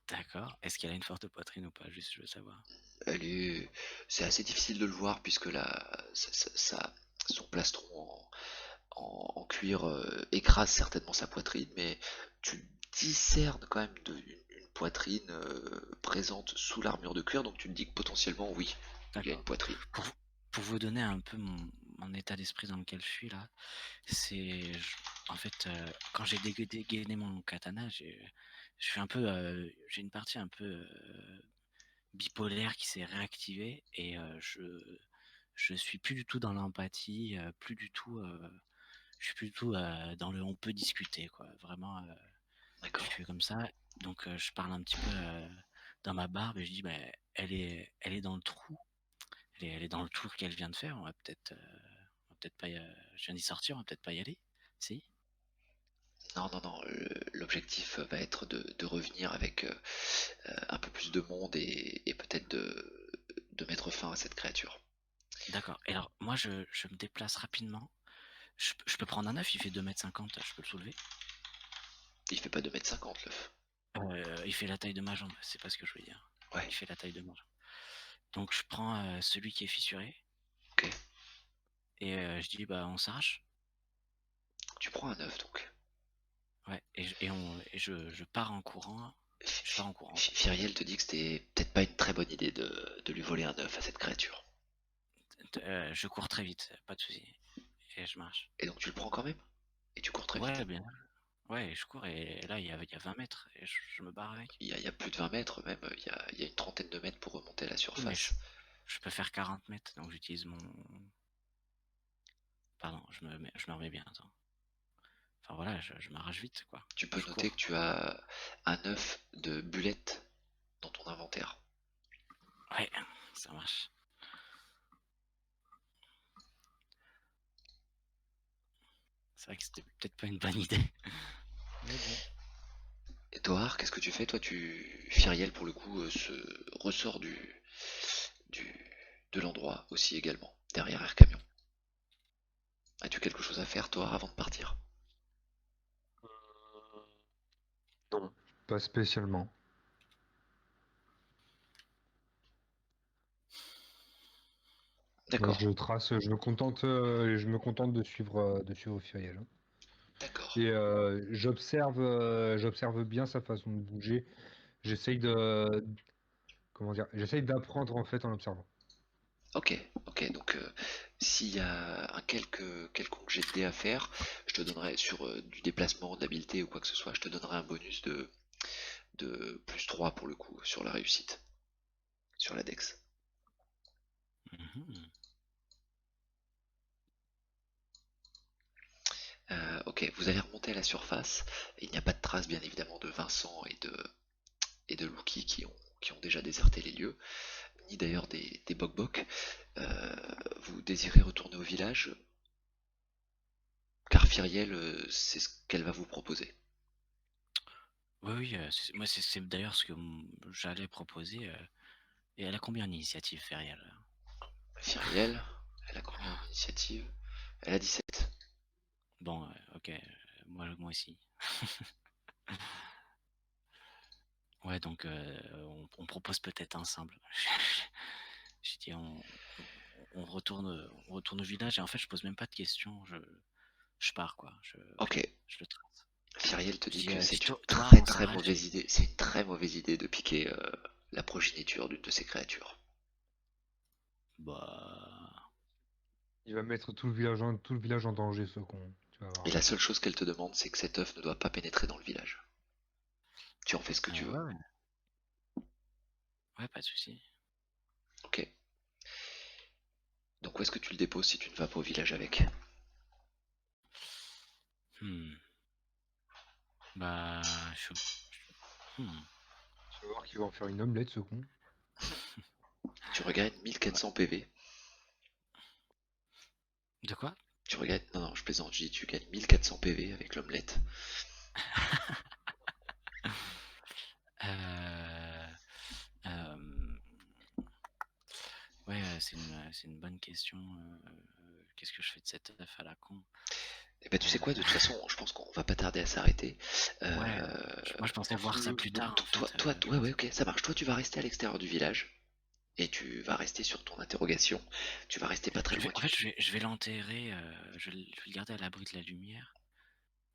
D'accord. Est-ce qu'elle a une forte poitrine ou pas? Juste, je veux savoir. Elle est, c'est assez difficile de le voir puisque son plastron en cuir écrase certainement sa poitrine, mais tu discernes quand même une poitrine présente sous l'armure de cuir, donc tu te dis que potentiellement oui. Il a une D'accord. poitrine. Pour, pour vous donner un peu mon état d'esprit dans lequel je suis là, en fait, quand j'ai dégainé mon katana, je suis un peu, j'ai une partie un peu bipolaire qui s'est réactivée et je suis plus du tout dans l'empathie, plus du tout, je suis plus du tout dans le on peut discuter quoi. Vraiment, je D'accord. suis comme ça. Donc je parle un petit peu dans ma barbe et je dis, bah, elle est dans le trou. Elle est dans le tour qu'elle vient de faire. On va peut-être pas. Je viens d'y sortir. On va peut-être pas y aller. Si. Non, non, non, l'objectif va être de revenir avec un peu plus de monde et peut-être de mettre fin à cette créature. D'accord. Et alors moi je me déplace rapidement. Je peux prendre un œuf. Il fait 2,50 m. Je peux le soulever. Il fait pas 2,50 m l'œuf. Il fait la taille de ma jambe. C'est pas ce que je veux dire. Ouais, Il fait la taille de ma jambe. Donc je prends celui qui est fissuré ok. et je dis bah on s'arrache. Tu prends un œuf donc. Ouais. Et je pars en courant. Je pars en courant en fait. Firiel te dit que c'était peut-être pas une très bonne idée de lui voler un œuf à cette créature. Je cours très vite. Pas de souci. Et je marche. Et donc tu le prends quand même? Et tu cours très Ouais, vite. bien. Ouais, je cours et là, il y a 20 mètres et je me barre avec. Il y a plus de 20 mètres même, il y a une trentaine de mètres pour remonter à la Oui, mais surface. je peux faire 40 mètres, donc j'utilise mon. Pardon, je me remets bien, attends. Enfin voilà, je m'arrache vite, quoi. Tu peux Je noter que cours. tu as un œuf de bulette dans ton inventaire. Ouais, ça marche. C'est vrai que c'était peut-être pas une bonne idée. Mais bon. Et Dohar, qu'est-ce que tu fais? Toi, Firiel, pour le coup, se ressort du, de l'endroit aussi également, derrière Air Camion. As-tu quelque chose à faire, toi, avant de partir? Non, pas spécialement. Moi, D'accord, je me contente de suivre Furiel, hein. d'accord. Et j'observe bien sa façon de bouger. J'essaye de, comment dire, j'essaye d'apprendre en fait en observant. Ok, ok, donc s'il y a un quelconque jet de dés à faire, je te donnerai sur du déplacement, d'habileté ou quoi que ce soit, je te donnerai un bonus de plus 3 pour le coup, sur la réussite, sur la dex. Mhm. Ok, vous allez remonter à la surface. Il n'y a pas de traces, bien évidemment, de Vincent et de Lucky qui ont déjà déserté les lieux, ni d'ailleurs des Bok-Bok. Vous désirez retourner au village, car Firiel, c'est ce qu'elle va vous proposer. Oui, oui, moi c'est d'ailleurs ce que j'allais proposer. Et elle a combien d'initiatives, Ferial? Firiel, elle a combien d'initiatives? Elle a 17. Bon, ok, moi aussi. Ouais, donc on propose peut-être ensemble. J'ai dit on retourne au village et en fait je pose même pas de questions, je pars quoi, Ok, je le trace. Firiel te Je dit dis, que puis c'est une toi très on très s'arrache mauvaise idée. C'est une très mauvaise idée de piquer la progéniture d'une de ces créatures. bah Il va mettre tout le village en danger, ce con. Tu vas Et voir. la seule chose qu'elle te demande, c'est que cet œuf ne doit pas pénétrer dans le village. Tu en fais ce que tu veux. ouais, ouais, ouais, pas de souci. Ok. Donc où est-ce que tu le déposes si tu ne vas pas au village avec? Hmm, bah hmm. Tu vas voir qu'il va en faire une omelette, ce con. Tu regagnes Ouais. 1400 PV. De quoi? Tu regagnes... Non, non, je plaisante, je dis tu gagnes 1400 PV avec l'omelette. Euh, euh, ouais, c'est une bonne question. Qu'est-ce que je fais de cette œuf à la con? Et bah tu sais quoi, de toute façon, je pense qu'on va pas tarder à s'arrêter. Ouais, moi je pensais voir ça plus Donc tard en fait. ouais, ouais, ok, ça marche. Toi, tu vas rester à l'extérieur du village et tu vas rester sur ton interrogation. Tu vas rester pas très loin. En fait, je vais l'enterrer, je vais le garder à l'abri de la lumière.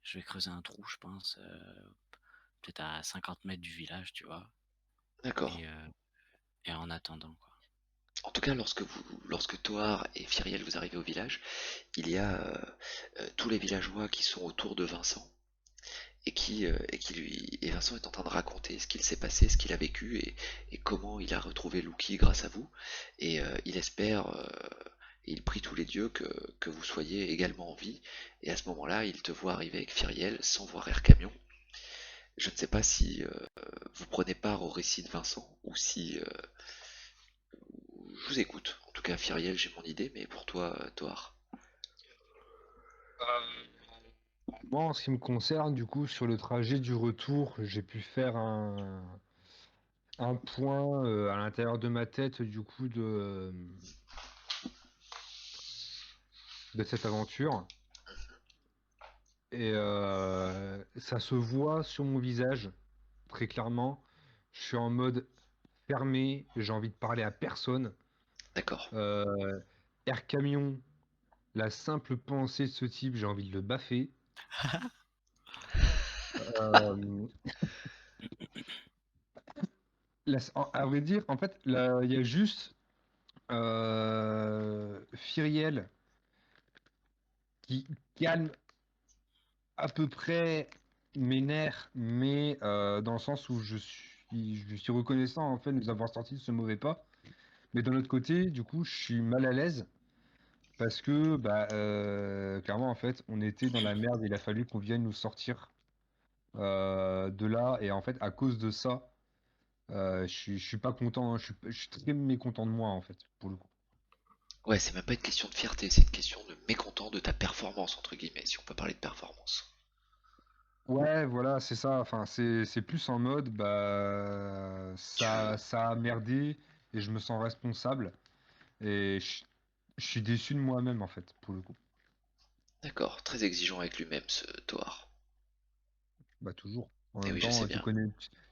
Je vais creuser un trou, je pense, peut-être à 50 mètres du village, tu vois. D'accord. Et en attendant, quoi. En tout cas, lorsque Toar et Firiel vous arrivez au village, il y a tous les villageois qui sont autour de Vincent et Vincent est en train de raconter ce qu'il s'est passé, ce qu'il a vécu et comment il a retrouvé Lucky grâce à vous. Et il espère et il prie tous les dieux que vous soyez également en vie. Et à ce moment-là, il te voit arriver avec Firiel sans voir Air Camion. Je ne sais pas si vous prenez part au récit de Vincent ou si je vous écoute. En tout cas, Firiel, j'ai mon idée, mais pour toi, Toar. Moi, en ce qui me concerne, du coup, sur le trajet du retour, j'ai pu faire un point à l'intérieur de ma tête, du coup, de cette aventure. Et ça se voit sur mon visage, très clairement. Je suis en mode fermé, j'ai envie de parler à personne. D'accord. Euh, Air Camion, la simple pensée de ce type, j'ai envie de le baffer. Euh, à vrai dire, en fait, là, il y a juste Firiel qui calme à peu près mes nerfs, mais dans le sens où je suis reconnaissant en fait de nous avoir sorti de ce mauvais pas. Mais d'un autre côté, du coup, je suis mal à l'aise parce que bah, clairement en fait, on était dans la merde et il a fallu qu'on vienne nous sortir de là. Et en fait, à cause de ça, je suis pas content, hein. Je suis très mécontent de moi en fait, pour le coup. Ouais, c'est même pas une question de fierté, c'est une question de mécontent de ta performance, entre guillemets, si on peut parler de performance. Ouais, voilà, c'est ça. Enfin, c'est plus en mode, bah, Tu... ça a merdé et je me sens responsable. Et je suis déçu de moi-même, en fait, pour le coup. D'accord, très exigeant avec lui-même, ce Toar. Bah, toujours. En Et même oui, je sais temps, tu bien. connais,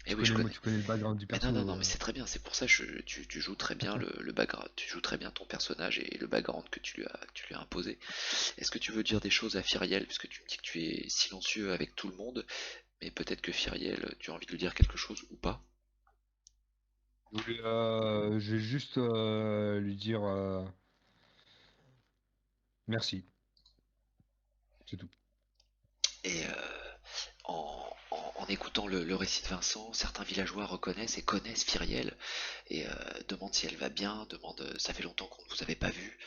Et oui, je connais. tu connais le background du Mais perso. non, mais c'est très bien, c'est pour ça que tu joues très bien le background, tu joues très bien ton personnage et le background que tu lui as imposé. Est-ce que tu veux dire des choses à Firiel, puisque tu me dis que tu es silencieux avec tout le monde, mais peut-être que Firiel, tu as envie de lui dire quelque chose ou pas? Je vais juste lui dire merci, c'est tout. Et en écoutant le récit de Vincent, certains villageois reconnaissent et connaissent Firiel et demandent si elle va bien, demandent, ça fait longtemps qu'on ne vous avait pas vu.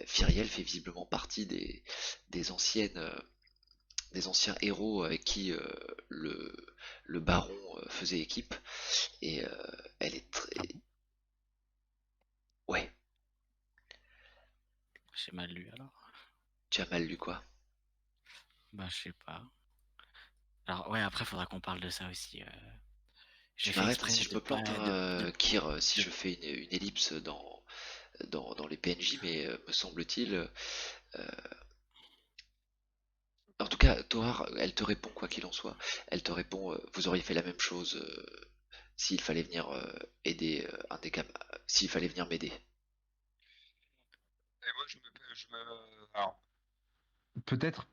Firiel fait visiblement partie des anciennes, des anciens héros avec qui le, le baron faisait équipe. Et elle est très... Ah bon? Ouais, J'ai mal lu alors. tu as mal lu quoi? Bah, je sais pas. Alors, ouais, après, faudra qu'on parle de ça aussi. J'ai Tu fait m'arrêtes hein, exprès si je de me pas. plante, hein, Kir, si De- je fais une ellipse dans les PNJ, mais me semble-t-il... En tout cas, Tohar, elle te répond quoi qu'il en soit. Elle te répond, vous auriez fait la même chose s'il fallait venir aider un des s'il fallait venir m'aider. Et moi, alors, peut-être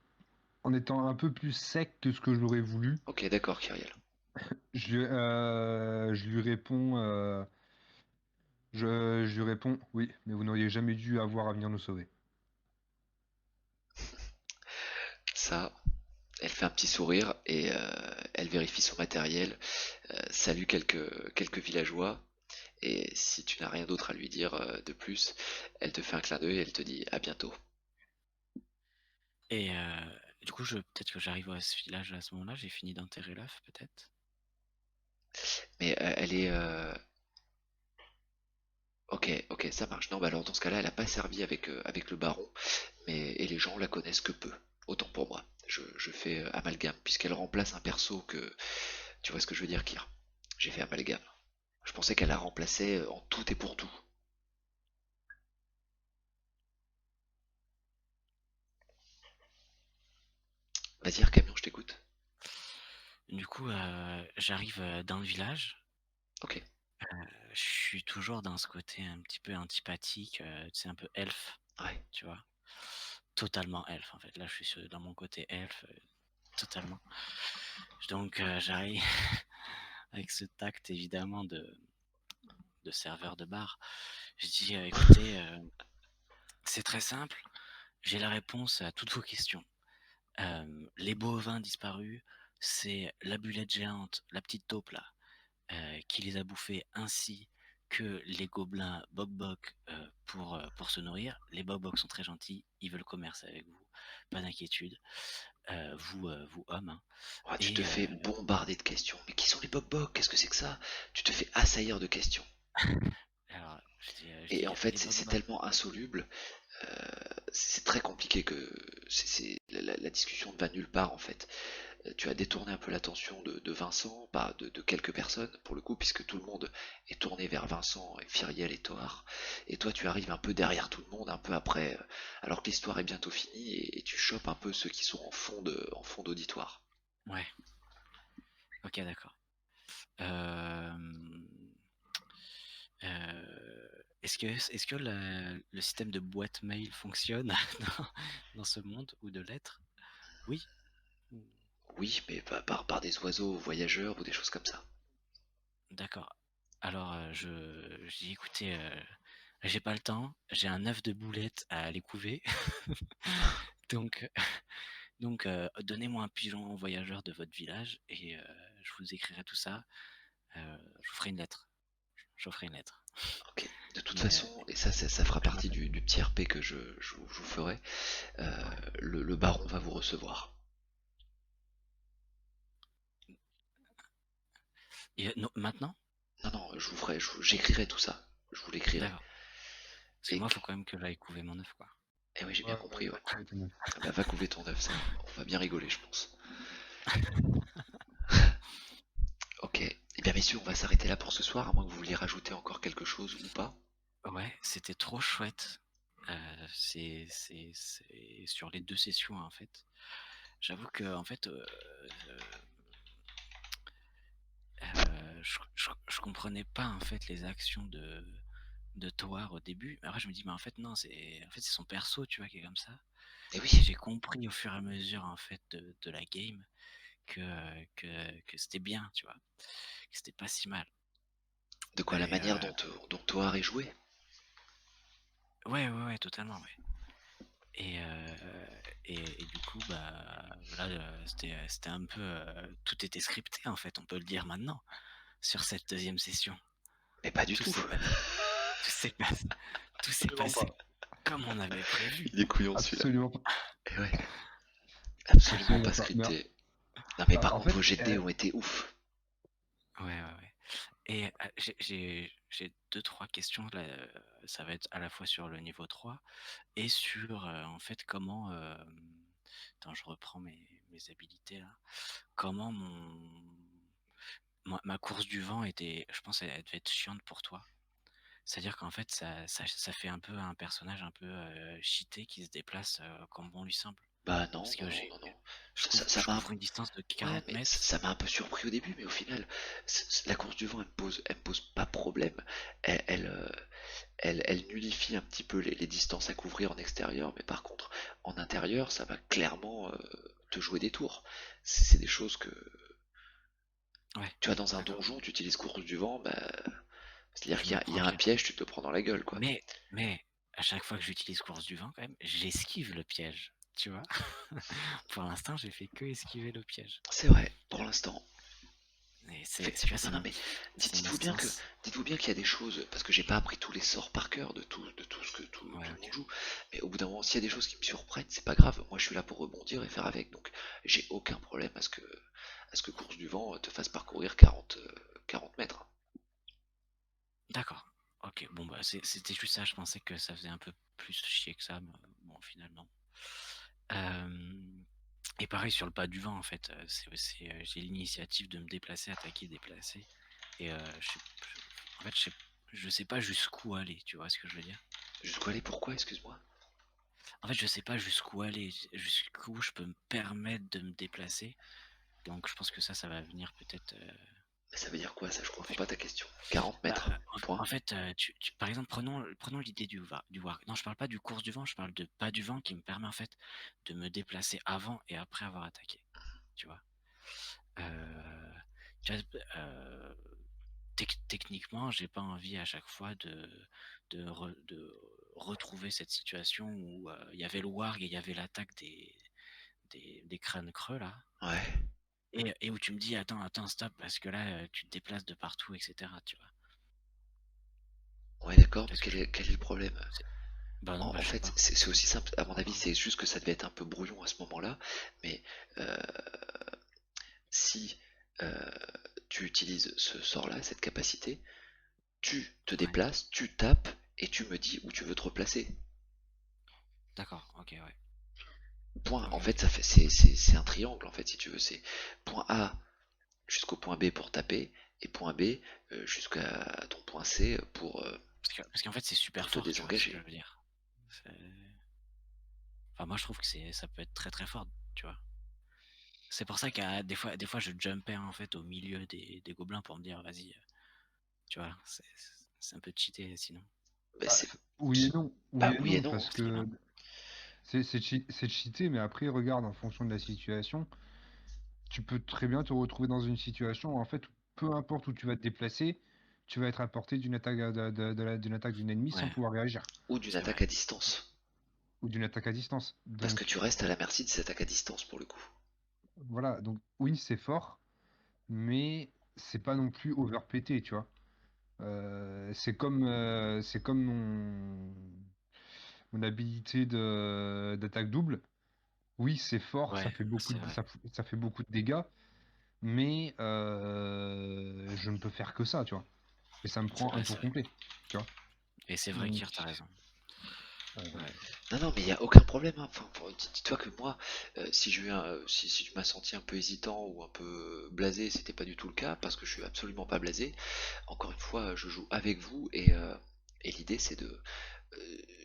en étant un peu plus sec que ce que j'aurais voulu, Ok, d'accord, Kyriel. je lui réponds, je lui réponds, oui, mais vous n'auriez jamais dû avoir à venir nous sauver. Ça, elle fait un petit sourire et elle vérifie son matériel, salue quelques villageois. Et si tu n'as rien d'autre à lui dire de plus, elle te fait un clin d'œil et elle te dit à bientôt. Et du coup, peut-être que j'arrive à ce village à ce moment-là. J'ai fini d'enterrer l'œuf, peut-être. Mais elle est... Ok, ok, ça marche. Non, bah alors dans ce cas-là, elle n'a pas servi avec le baron, mais et les gens la connaissent que peu. Autant pour moi. Je fais amalgame, puisqu'elle remplace un perso que... Tu vois ce que je veux dire, Kir? J'ai fait amalgame. Je pensais qu'elle la remplaçait en tout et pour tout. Vas-y, Camion, je t'écoute. Du coup, j'arrive dans le village. Ok. Je suis toujours dans ce côté un petit peu antipathique, tu sais, un peu elfe, Ouais. tu vois. Totalement elfe, en fait. Là, je suis dans mon côté elfe, totalement. Donc, j'arrive avec ce tact, évidemment, de serveur de bar. Je dis écoutez, c'est très simple, j'ai la réponse à toutes vos questions. Les bovins disparus, c'est la bulette géante, la petite taupe là, qui les a bouffés ainsi que les gobelins Bok-Bok pour se nourrir. Les Bok-Bok sont très gentils, ils veulent commercer avec vous, pas d'inquiétude. Vous hommes, hein. Oh, tu te Et fais bombarder de questions. Mais qui sont les Bok-Bok? Qu'est-ce que c'est que ça? Tu te fais assaillir de questions. alors, je Et dis en fait, les c'est Bok-Bok. tellement insoluble, c'est très compliqué que la discussion ne va nulle part en fait. Tu as détourné un peu l'attention de Vincent, pas de quelques personnes pour le coup, puisque tout le monde est tourné vers Vincent, et Firiel et Toar. Et toi, tu arrives un peu derrière tout le monde, un peu après, alors que l'histoire est bientôt finie, et tu chopes un peu ceux qui sont en fond d'auditoire. Ouais, ok, d'accord. Euh, est-ce que le système de boîte mail fonctionne dans ce monde ou de lettres? Oui. Oui, mais pas par des oiseaux voyageurs ou des choses comme ça. D'accord. Alors, je dis écoutez, j'ai pas le temps, j'ai un œuf de boulette à aller couver. Donc, donnez-moi un pigeon voyageur de votre village et je vous écrirai tout ça. Je vous ferai une lettre. Je vous ferai une lettre. Ok. De toute Mais façon, et ça fera je partie m'appelle. du petit RP que je vous ferai, Ouais. le baron va vous recevoir. Et, non, maintenant? Non, non, j'écrirai tout ça. Je vous l'écrirai. D'accord. Parce que Et, moi, il faut quand même que j'aille couver mon œuf, quoi. et oui, j'ai bien Ouais, compris, ouais. va couler ton œuf. Ah bah, va couver ton œuf, ça. On va bien rigoler, je pense. Ok. Eh bien, messieurs, on va s'arrêter là pour ce soir, à moins que vous vouliez rajouter encore quelque chose ou pas. Ouais, c'était trop chouette. C'est sur les 2 sessions, en fait. J'avoue que, en fait, je comprenais pas, en fait, les actions de Toar au début. Après, je me dis: «Mais en fait, non, c'est son perso, tu vois, qui est comme ça». Eh Et oui, j'ai compris au fur et à mesure, en fait, de la game que c'était bien, tu vois? Que c'était pas si mal. de quoi la Et manière dont Toar est joué. ouais, ouais, ouais, totalement, ouais. Et, et du coup, bah, là, c'était un peu, tout était scripté, en fait, on peut le dire maintenant, sur cette deuxième session. Mais pas du Tout tout. s'est passé, tout s'est passé, tout s'est Absolument passé pas. comme on avait prévu. Il est couillon celui-là. Absolument pas. Eh ouais, absolument Absolument pas pas. Mais scripté. Non mais par en contre, vos fait, jets de dés ont été ouf. Ouais, ouais, ouais. Et j'ai 2-3 questions là, ça va être à la fois sur le niveau 3 et sur, en fait, comment, attends, je reprends mes habilités là. Comment ma course du vent était, je pense, elle devait être chiante pour toi. C'est-à-dire qu'en fait, ça fait un peu un personnage un peu, cheaté qui se déplace, comme bon lui semble. Bah non, Parce non, que non, non, non. je Ça couvre ça je m'a couvre une distance de Ouais, 40 mais mètres. ça m'a un peu surpris au début, mais au final, la course du vent, elle me pose pas problème. Elle nullifie un petit peu les distances à couvrir en extérieur, mais par contre, en intérieur, ça va clairement te jouer des tours. C'est des choses que, Ouais, tu vois, dans un d'accord. donjon, tu utilises course du vent, bah, c'est-à-dire Je me il y prends a un cher. piège, tu te le prends dans la gueule, quoi. Mais à chaque fois que j'utilise course du vent quand même, j'esquive le piège, tu vois? Pour l'instant, j'ai fait que esquiver le piège. C'est vrai, pour l'instant. Et tu vois, Effectivement, non, non, mais c'est une dites-vous bien distance. dites-vous bien qu'il y a des choses, parce que j'ai pas appris tous les sorts par cœur de tout ce que Ouais, tout le OK. monde joue, mais au bout d'un moment, s'il y a des choses qui me surprennent, c'est pas grave, moi je suis là pour rebondir et faire avec, donc j'ai aucun problème à ce que Course du Vent te fasse parcourir 40 mètres. D'accord. OK, bon, bah, c'était juste ça, je pensais que ça faisait un peu plus chier que ça, mais bon, finalement. Hem Et pareil sur le pas du vent, en fait, j'ai l'initiative de me déplacer, attaquer, déplacer et je sais pas jusqu'où aller, tu vois ce que je veux dire? Jusqu'où aller, pourquoi, excuse-moi? En fait, je sais pas jusqu'où aller, jusqu'où je peux me permettre de me déplacer, donc je pense que ça va venir peut-être, Mais ça veut dire quoi ça, je comprends plus pas ta question. 40 bah, mètres, point. en fait, par exemple, prenons l'idée du warg. Non, je parle pas du course du vent, je parle de pas du vent qui me permet, en fait, de me déplacer avant et après avoir attaqué, tu vois? Heu, tu vois, techniquement, j'ai pas envie à chaque fois de retrouver cette situation où il y avait le warg et il y avait l'attaque des crânes creux là. Ouais. Et où tu me dis attends, stop, parce que là tu te déplaces de partout, etc. Tu vois. Ouais, d'accord, mais Qu'est-ce que quel est le problème? Bah non, bah En je sais fait, pas. c'est aussi simple, à mon avis, c'est juste que ça devait être un peu brouillon à ce moment-là, mais euh, si euh, tu utilises ce sort-là, cette capacité, tu te Ouais. déplaces, tu tapes, et tu me dis où tu veux te replacer. D'accord, ok, ouais. Point. Ok, En fait, ok. c'est un triangle, en fait, si tu veux. C'est point A jusqu'au point B pour taper, et point B jusqu'à ton point C Parce qu'en fait c'est super pour te fort, tu vois ce que je désengager. veux dire. C'est- Enfin, moi je trouve que ça peut être très très fort, tu vois. C'est pour ça qu'à des fois je jumpais en fait au milieu des gobelins pour me dire vas-y, tu vois, c'est un peu cheaté sinon. Bah, Bah, c'est oui et non, bah oui et oui et non, non, parce hein. Excuse-moi. que c'est cheaté, mais après, regarde, en fonction de la situation, tu peux très bien te retrouver dans une situation où, en fait, peu importe où tu vas te déplacer, tu vas être à portée d'une attaque d'une attaque d'une ennemie sans Ouais, pouvoir réagir, Ou d'une c'est attaque vrai. à distance. ou d'une attaque à distance. Parce que Donc, tu restes à la merci de cette attaque à distance pour le coup. voilà, donc oui, c'est fort, mais c'est pas non plus overpété, tu vois. C'est comme mon habilité d'attaque double. Oui, c'est fort, Ouais, c'est vrai. ça fait beaucoup de dégâts, mais je ne peux faire que ça, tu vois. Et ça me prend un C'est tour vrai. complet, tu vois. Et c'est vrai, Donc, Kir, t'as raison. euh, Non, non, mais il n'y a aucun problème, hein. Enfin, dis-toi que moi, si si tu m'as senti un peu hésitant ou un peu blasé, c'était pas du tout le cas, parce que je suis absolument pas blasé. Encore une fois, je joue avec vous et l'idée c'est de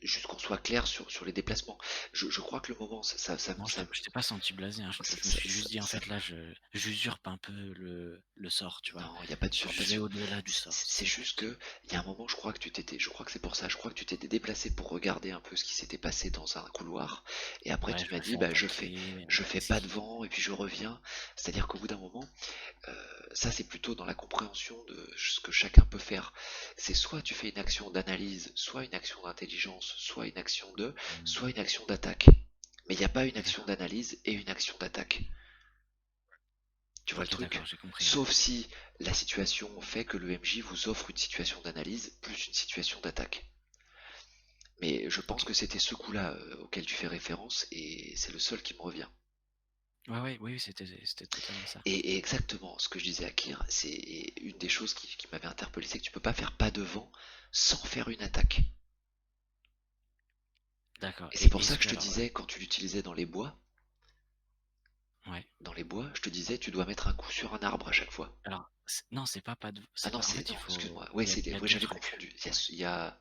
juste qu'on soit clair sur les déplacements. Je crois que le moment, Non, je t'ai pas senti blasé, hein. Je me ça- suis juste dit en fait là j'usurpe un peu le sort, tu vois. non, il n'y a pas de Je vais surjusure. au-delà du sort, c'est C'est ça que je juste dis. que il y a un moment, je crois que je crois que c'est pour ça, je crois que tu t'étais déplacé pour regarder un peu ce qui s'était passé dans un couloir, et après Ouais, tu je m'as me dit, fais bah attaquer, je fais c'est pas fini. devant et puis je reviens. C'est-à-dire qu'au bout d'un moment, ça c'est plutôt dans la compréhension de ce que chacun peut faire. C'est soit tu fais une action d'analyse, soit une action d'intelligence, soit une action soit une action d'attaque. Mais il n'y a pas une action D'accord. d'analyse et une action d'attaque. Tu vois le Ok, truc? d'accord, j'ai compris, ouais. Sauf si la situation fait que le MJ vous offre une situation d'analyse plus une situation d'attaque. Mais je pense Ok. que c'était ce coup-là auquel tu fais référence et c'est le seul qui me revient. Ouais, ouais, oui, c'était totalement ça. Et exactement ce que je disais à Kir, c'est une des choses qui m'avait interpellé, c'est que tu peux pas faire pas devant sans faire une attaque. D'accord. Et c'est Et pour ça est-ce que je que te alors, disais, quand tu l'utilisais ouais. dans les bois, je te disais, tu dois mettre un coup sur un arbre à chaque fois. Alors, non, Ah c'est non, pas. En fait, non, il faut. excuse-moi. Ouais, Il y a ouais, deux j'avais trucs. confondu. Il y a,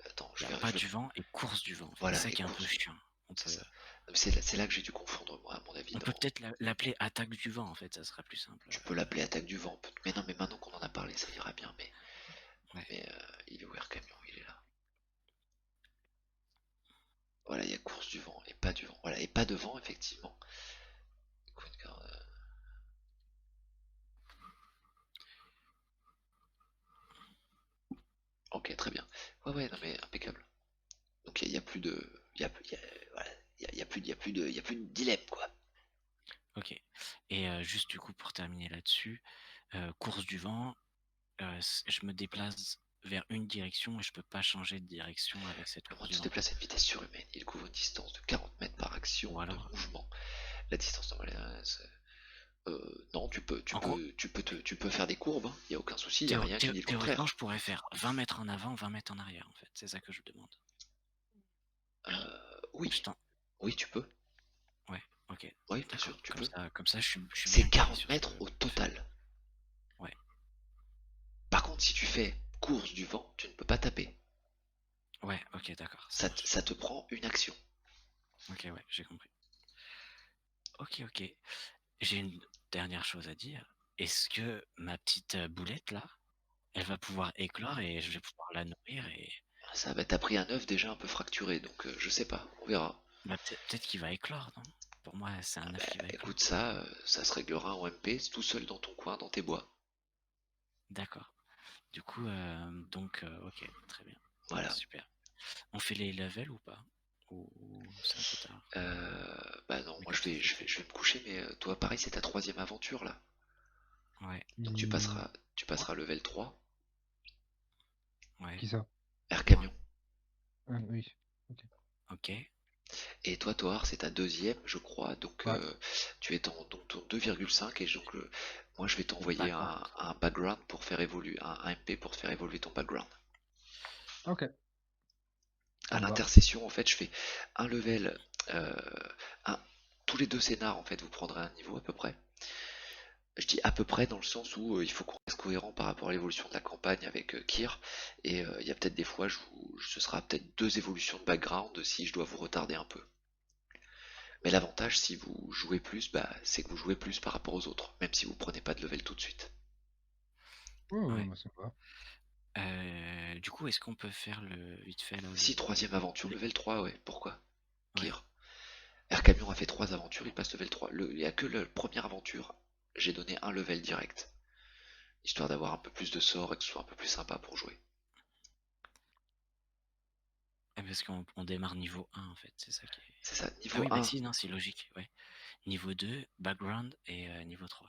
attends, Il y a pas du vent et course du vent, en fait. C'est voilà, ça et qui est un peu course du vent. chiant. On C'est peut, ça. C'est là que j'ai dû confondre, moi, à mon avis. on peut peut-être l'appeler attaque du vent, en fait. Ça sera plus simple. Tu peux l'appeler attaque du vent. Mais non, mais maintenant qu'on en a parlé, ça ira bien. Ouais. Il est où Air Camion? Il est là. Voilà, il y a course du vent et pas du vent. Voilà, et pas de vent, effectivement. Queen Card, ok, très bien. Ouais, ouais, non, mais impeccable. Donc il y a plus de. Voilà, il y a plus de dilemme, quoi. Ok. Et juste du coup, pour terminer là-dessus, course du vent, je me déplace vers une direction et je peux pas changer de direction avec cette Le course monde du se vent. déplace à une vitesse surhumaine. Il couvre une distance de 40 mètres par action Ou de alors, mouvement. La distance normale, non, en gros, tu peux faire des courbes, hein. Il n'y a aucun souci, il n'y a rien qui dit le théoriquement, contraire. je pourrais faire 20 mètres en avant, 20 mètres en arrière, en fait. C'est ça que je demande. Je Oui, t'en- oui, tu peux. Ouais, ok, Oui, bien d'accord. sûr, tu peux. Comme ça, je suis C'est bien calé 40 sur ce mètres que au je fais. total. Ouais, Par contre, si tu fais course du vent, tu ne peux pas taper. ouais, ok, d'accord, ça marche. Ça te prend une action. Ok, ouais, j'ai compris. Ok, ok. J'ai une dernière chose à dire. Est-ce que ma petite boulette là, elle va pouvoir éclore et je vais pouvoir la nourrir et Ça va, t'as pris un œuf déjà un peu fracturé, donc je sais pas, on verra. bah, peut-être qu'il va éclore, non? Pour moi, c'est un œuf qui va éclore. Écoute, ça se réglera en MP, tout seul dans ton coin, dans tes bois. D'accord. Du coup, ok, très bien. Voilà. Super. On fait les levels ou pas? Ou c'est un peu tard? Bah non, Mais moi comme ça, c'est je vais me coucher, mais toi pareil, c'est ta troisième aventure là. Ouais, Donc tu passeras level 3, ouais, Qui ça? Air Camion. Ah, oui. Ok. ok. Et toi, Toar, c'est ta deuxième, je crois. Donc Ouais. tu es en donc ton 2,5 et donc moi je vais t'envoyer Background. un background pour faire évoluer, un MP pour faire évoluer ton background. Ok. Ça À me va. l'intercession, en fait, je fais un level, euh, un, tous les deux scénars, en fait, vous prendrez un niveau à peu près. Je dis à peu près dans le sens où il faut qu'on reste cohérent par rapport à l'évolution de la campagne avec Kyr. Et il y a peut-être des fois, ce sera peut-être deux évolutions de background si je dois vous retarder un peu. Mais l'avantage, si vous jouez plus, bah, c'est que vous jouez plus par rapport aux autres, même si vous prenez pas de level tout de suite. Ouais, ouais, Ouais. moi, ça me va. Du coup, est-ce qu'on peut faire le vite fait là Si, troisième aventure, le- level 3, ouais, pourquoi Ouais. Kyr. Air Camion a fait 3 aventures, il passe level 3. Il n'y a que la première aventure, j'ai donné un level direct, histoire d'avoir un peu plus de sorts et que ce soit un peu plus sympa pour jouer. Parce qu'on démarre niveau 1 en fait, c'est ça qui est. C'est ça, Ah niveau oui, bah 1, si, non, c'est logique, ouais. Niveau 2, background et niveau 3.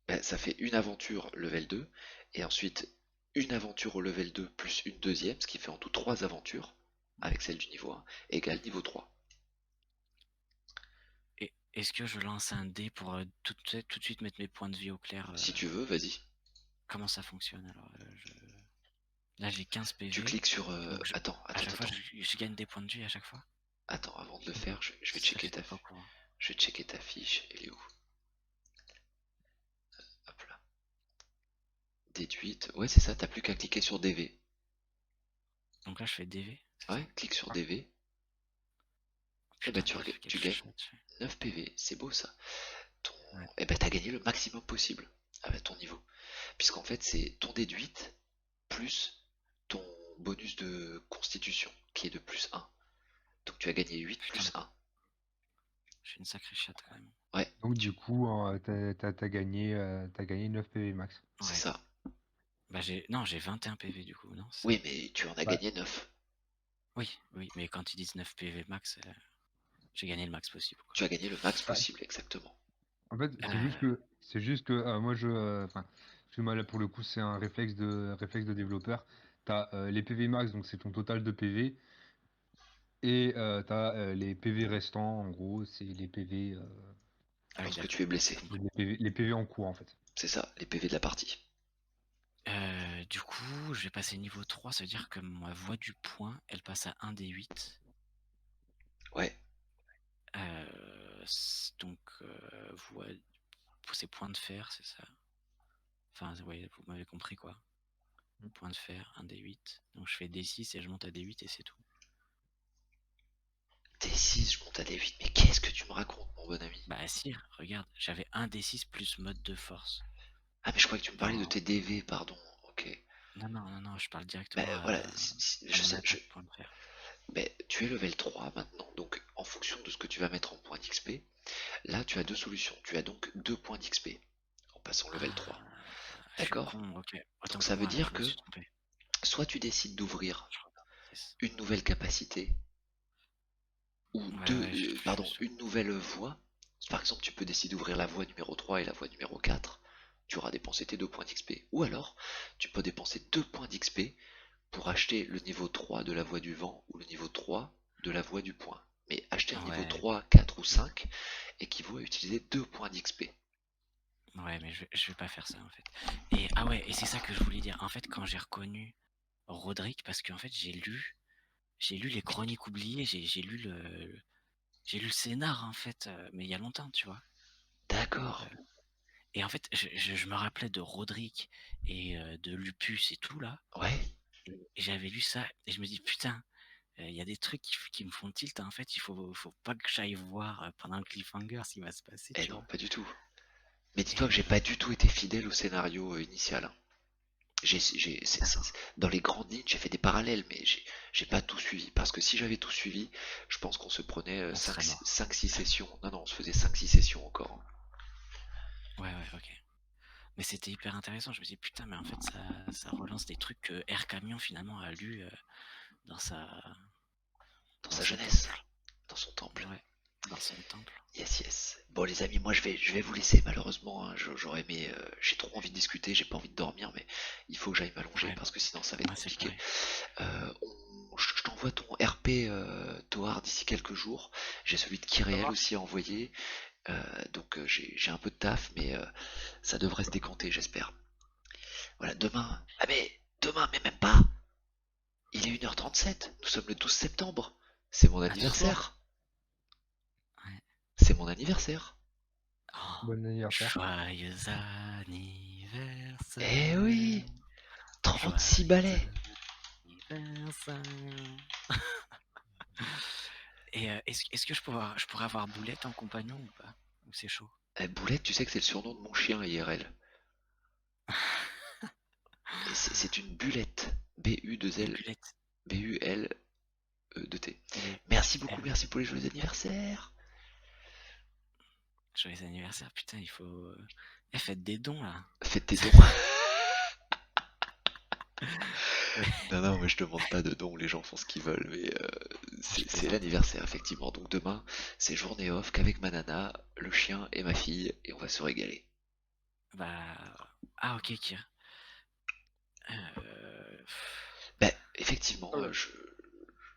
bah, ça fait une aventure level 2, et ensuite une aventure au level 2 plus une deuxième, ce qui fait en tout 3 aventures, avec celle du niveau 1, égale niveau 3. Et est-ce que je lance un dé pour tout de suite mettre mes points de vie au clair Si tu veux, vas-y. comment ça fonctionne alors là j'ai 15 Tu PV, cliques sur... donc à chaque fois attends, je gagne des points de vie à chaque fois. attends, avant de le faire, je vais Ça checker j'étais pas au courant. je vais checker ta fiche, elle est où? Hop là. Déduite, ouais c'est ça, t'as plus qu'à cliquer sur DV. Donc là je fais DV, c'est ça? Ouais, clique sur DV, et bah Putain, il a fait tu quelque gagnes chose dessus. 9 PV, c'est beau ça. Ton... Ouais. Et bah t'as gagné le maximum possible avec ton niveau. Puisqu'en fait c'est ton déduite plus ton bonus de constitution qui est de plus 1. Donc tu as gagné 8 Putain, plus 1. je fais une sacrée chatte quand même. Ouais, Donc, du coup, t'as gagné 9 PV max. c'est Ouais. ça. Bah j'ai 21 PV du coup, non? C'est ça? Oui, mais tu en as Ouais. gagné 9. Oui, mais quand ils disent 9 PV max, j'ai gagné le max possible, quoi. Tu as gagné le max Ouais. possible, exactement. En fait, c'est juste que moi, enfin, parce que moi, là, pour le coup, c'est un réflexe de développeur. T'as les PV max, donc c'est ton total de PV. Et t'as les PV restants, en gros, c'est les PV, Ah oui, Lorsque d'accord, tu es j'ai blessé. compris. les PV en cours, en fait. C'est ça, les PV de la partie. Du coup, je vais passer niveau 3, ça veut dire que ma voix du point, elle passe à 1 des 8. Ouais, Donc, voix, c'est point de fer, c'est ça? Enfin, ouais, vous m'avez compris quoi. Point de fer, 1 des 8. Donc je fais D6 et je monte à D8 et c'est tout. D6, je monte à D8, mais qu'est-ce que tu me racontes, mon bon ami? Bah si, regarde, j'avais 1 D6 plus mode de force. Ah, mais je croyais que tu me parlais de Dans... tes DV, pardon. Ok. Non, je parle Bah directement voilà, à je mon sais, attaque point de fer. mais tu es level 3 maintenant, donc en fonction de ce que tu vas mettre en points d'XP, là tu as deux solutions. Tu as donc 2 points d'XP en passant level 3. Ah, je suis D'accord? con, ok. Autant Donc ça pour veut moi, dire je me que suis trompé. soit tu décides d'ouvrir Je regarde 10. une nouvelle capacité, ou Ouais, je me suis... une nouvelle voie. Par exemple, tu peux décider d'ouvrir la voie numéro 3 et la voie numéro 4. Tu auras dépensé tes 2 points d'XP. Ou alors, tu peux dépenser 2 points d'XP pour acheter le niveau 3 de la voie du vent ou le niveau 3 de la voie du point. Mais acheter un niveau Ouais, 3, 4 ou 5 équivaut à utiliser 2 points d'XP. ouais, mais je vais pas faire ça en fait. Et ah ouais, et c'est ça que je voulais dire. En fait, quand j'ai reconnu Roderick, parce qu'en fait, j'ai lu les chroniques oubliées, j'ai lu le scénar en fait, mais il y a longtemps, tu vois. D'accord. Et en fait, je me rappelais de Roderick et de Lupus et tout là. Ouais. Et j'avais lu ça et je me dis putain, il y a des trucs qui me font tilt. En fait, faut pas que j'aille voir pendant le cliffhanger ce qui va se passer, Eh tu non, vois. pas du tout. Mais dis-toi que Et j'ai pas du tout été fidèle au scénario initial, hein. Dans les grandes lignes, j'ai fait des parallèles, mais j'ai pas tout suivi. Parce que si j'avais tout suivi, je pense qu'on se prenait on serait mort. 5-6 sessions. Non, non, on se faisait 5-6 sessions encore, hein. Ouais, ok. Mais c'était hyper intéressant. Je me dis putain, mais en fait, ça relance des trucs que Air Camion finalement a lu dans sa Dans dans sa son jeunesse, temple. dans son temple. Ouais, dans son temple. Yes, yes. Bon les amis, moi je vais vous laisser malheureusement, hein. J'aurais aimé, j'ai trop envie de discuter, j'ai pas envie de dormir, mais il faut que j'aille m'allonger Ouais, parce que sinon ça va être moi c'est compliqué. pareil. Je t'envoie ton RP Toar d'ici quelques jours. J'ai celui de Ça Kyriel marche. aussi à envoyer. Donc j'ai un peu de taf, mais ça devrait se décanter, j'espère. Voilà, demain. Ah mais demain, mais même pas. Il est 1h37. Nous sommes le 12 septembre. C'est mon Ah, ce soir? anniversaire. Ouais. C'est mon anniversaire. Oh, Bon anniversaire. joyeux anniversaire. Eh oui, 36 Joyeux balais. anniversaire. Et est-ce que je pourrais avoir Boulette en compagnon ou pas? Ou c'est chaud? Eh, Boulette, tu sais que c'est le surnom de mon chien IRL. C'est une bulette. Une B-U-2-L. Bulette. B-U-L-E-T. Et Merci beaucoup, elle. merci pour les joyeux anniversaires. Joyeux anniversaire, putain, il faut. Faites des dons là. Faites tes dons. Non, non, mais je demande pas de dons, les gens font ce qu'ils veulent, mais Je c'est plaisante. l'anniversaire, effectivement. Donc demain, c'est journée off qu'avec ma nana, le chien et ma fille, et on va se régaler. Bah. Ah, ok, Kira. Euh... Ben, effectivement, Euh,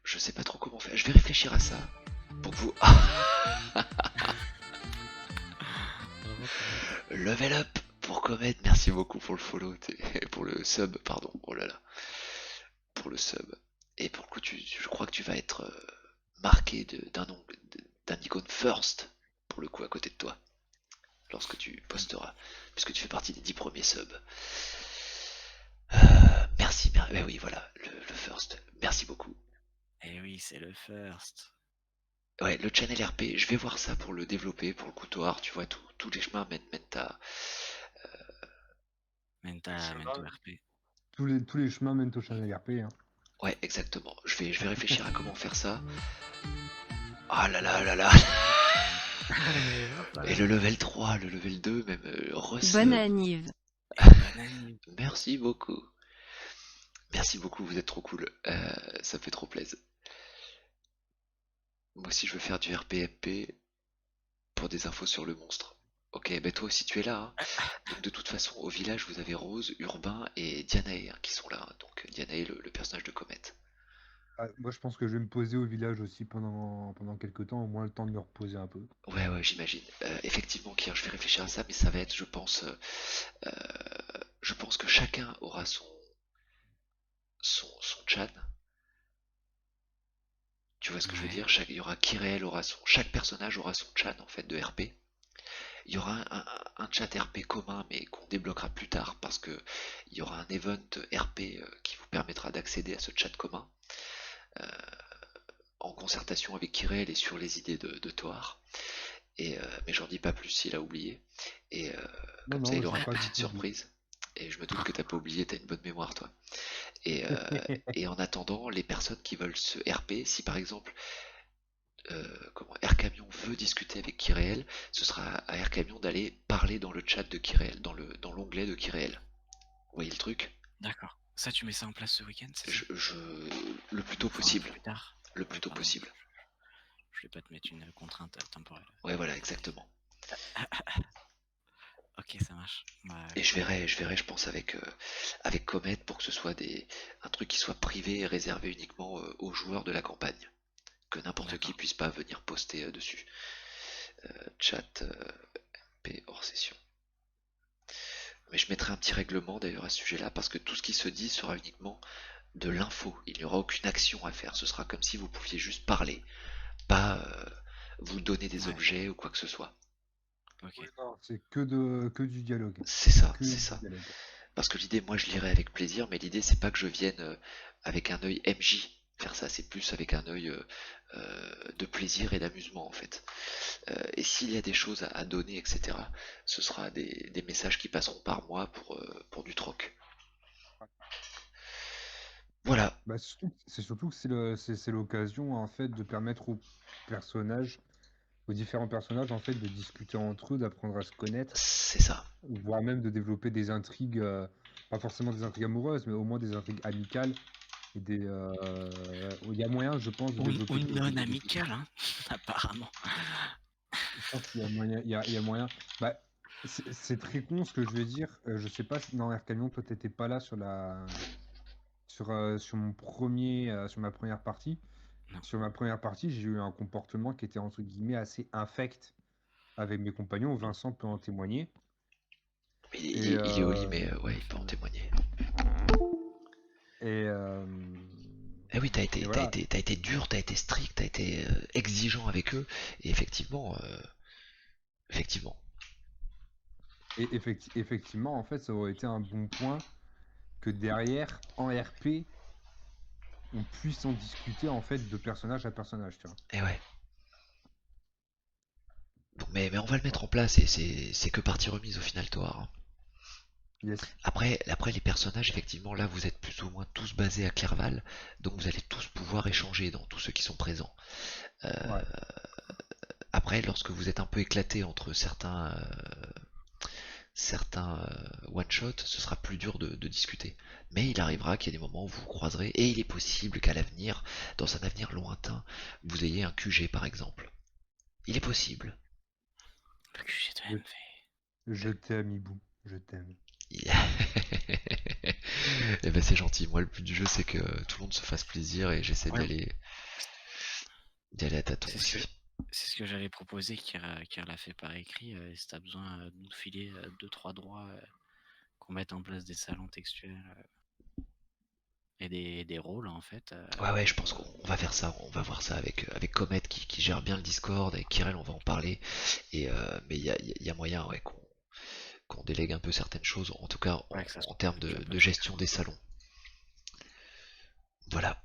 je sais pas trop comment faire. Je vais réfléchir à ça pour que vous. Bravo, Comet. Level up pour Comet, merci beaucoup pour le follow, pour le sub, pardon. Oh là là, pour le sub. Et pour le coup, je crois que tu vas être marqué d'un icône first, pour le coup, à côté de toi, lorsque tu posteras, puisque tu fais partie des 10 premiers subs. Merci, ben oui, voilà, le first. Merci beaucoup. Eh oui, c'est le first. Ouais, le channel RP, je vais voir ça pour le développer, pour le couteau, tu vois, tous les chemins mènent à. Mento RP. tous les chemins mènent au channel RP. Hein. Ouais, exactement. Je vais réfléchir à comment faire ça. Ah là là là là. Allez, hop Et là. le level 3, le level 2, même Bonne resub. anniv. Et bonne année. Merci beaucoup. Merci beaucoup, vous êtes trop cool. Ça me fait trop plaisir. Moi aussi, je veux faire du RPMP pour des infos sur le monstre. Ok, ben toi aussi tu es là. Hein. Donc de toute façon, au village, vous avez Rose, Urbain et Dianae hein, qui sont là. Hein. Donc Dianae, le personnage de Comet. Ah, moi, je pense que je vais me poser au village aussi pendant quelques temps, au moins le temps de me reposer un peu. Ouais, ouais, j'imagine. Effectivement, Kier, je vais réfléchir à ça, mais ça va être, euh, je pense que chacun aura son Chan. Tu vois ce que je veux Ouais, dire? Il y aura Kirel aura chaque personnage aura son Chan en fait de RP. Il y aura un chat RP commun, mais qu'on débloquera plus tard parce que il y aura un event RP qui vous permettra d'accéder à ce chat commun euh, en concertation avec Kirel et sur les idées de Toar. Mais j'en dis pas plus s'il a oublié. Et Non, comme ça, non, il aura j'ai une pas du petite tout oublié. surprise. Et je me doute que t'as pas oublié, t'as une bonne mémoire, toi. Et, euh, et en attendant, les personnes qui veulent se RP, si par exemple, Air Camion veut discuter avec Kiréel, ce sera à Air Camion d'aller parler dans le chat de Kiréel, dans l'onglet de Kiréel. Vous voyez le truc? d'accord. Ça, tu mets ça en place ce week-end, c'est ça? Le plus tôt Enfin, un peu possible. plus tard. Le plus Ouais, tôt pardon. possible. Je vais pas te mettre une contrainte temporelle. Ouais, voilà, exactement. Ok, ça marche. Bah, Et cool. je verrai, je pense, avec Comet pour que ce soit un truc qui soit privé et réservé uniquement aux joueurs de la campagne. Que n'importe qui D'accord. puisse pas venir poster dessus. Chat P hors session. Mais je mettrai un petit règlement d'ailleurs à ce sujet-là parce que tout ce qui se dit sera uniquement de l'info. Il n'y aura aucune action à faire. Ce sera comme si vous pouviez juste parler, pas vous donner des Ouais, objets ou quoi que ce soit. ok. Oui, non, c'est que du dialogue. C'est ça, Que c'est du ça. dialogue. Parce que l'idée, moi je lirai avec plaisir, mais l'idée c'est pas que je vienne avec un œil MJ faire ça, c'est plus avec un œil de plaisir et d'amusement en fait. Et s'il y a des choses à donner, etc., ce sera des messages qui passeront par moi pour du troc. Voilà, C'est surtout que c'est l'occasion en fait de permettre aux personnages aux différents personnages en fait de discuter entre eux, d'apprendre à se connaître, C'est ça. voire même de développer des intrigues, pas forcément des intrigues amoureuses, mais au moins des intrigues amicales et il y a moyen, je pense, de Ou développer non amical, hein, apparemment. Je pense qu'il y a moyen, il y a moyen. Bah, c'est très con ce que je vais dire. Je sais pas si dans Air Camion, toi, t'étais pas là sur ma première partie. Non. Sur ma première partie, j'ai eu un comportement qui était entre guillemets assez infect avec mes compagnons. Vincent peut en témoigner. Et, Il est au lit, mais ouais, il peut en témoigner. et, Eh oui, et voilà. t'as été dur, t'as été strict, t'as été exigeant avec eux, et effectivement. Et effectivement, en fait, ça aurait été un bon point que derrière, en RP, on puisse en discuter en fait de personnage à personnage, tu vois. Et ouais. Donc, mais on va le mettre en place, et c'est que partie remise au final, toi. Hein. Yes. Après, les personnages, effectivement, là, vous êtes plus ou moins tous basés à Clerval, donc vous allez tous pouvoir échanger dans tous ceux qui sont présents. Ouais. Après, lorsque vous êtes un peu éclaté entre certains one-shot, ce sera plus dur de discuter. Mais il arrivera qu'il y ait des moments où vous vous croiserez, et il est possible qu'à l'avenir, dans un avenir lointain, vous ayez un QG par exemple. Il est possible. Le QG de MV. Je t'aime, Ibou. Je t'aime. Et ben c'est gentil. Moi, le but du jeu, c'est que tout le monde se fasse plaisir, et j'essaie Ouais. d'y aller à tâtons C'est aussi. C'est ce que j'allais proposer, Kier l'a fait par écrit. Si t'as besoin de nous filer 2-3 droits, qu'on mette en place des salons textuels et des rôles en fait. Ouais, je pense qu'on va faire ça. On va voir ça avec Comet qui gère bien le Discord, et Kirel, on va en parler. Mais il y a moyen, ouais, qu'on délègue un peu certaines choses, en tout cas Ouais, que ça en soit termes plus un peu de fixe. gestion des salons. Voilà.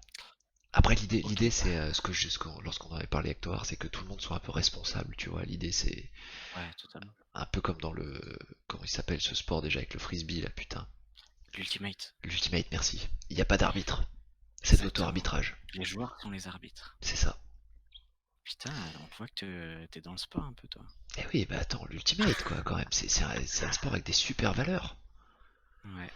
Après, l'idée, Ok. c'est lorsqu'on avait parlé avec toi, c'est que tout le monde soit un peu responsable, tu vois. L'idée, c'est Ouais, totalement. un peu comme dans comment il s'appelle ce sport déjà avec le frisbee, là, putain. L'Ultimate. L'Ultimate, merci. Il n'y a pas d'arbitre. C'est de Exactement. l'auto-arbitrage. Les joueurs sont les arbitres. C'est ça. Putain, on voit que t'es dans le sport un peu, toi. Eh oui, bah attends, l'Ultimate, quoi, quand même. C'est un sport avec des super valeurs. Ouais.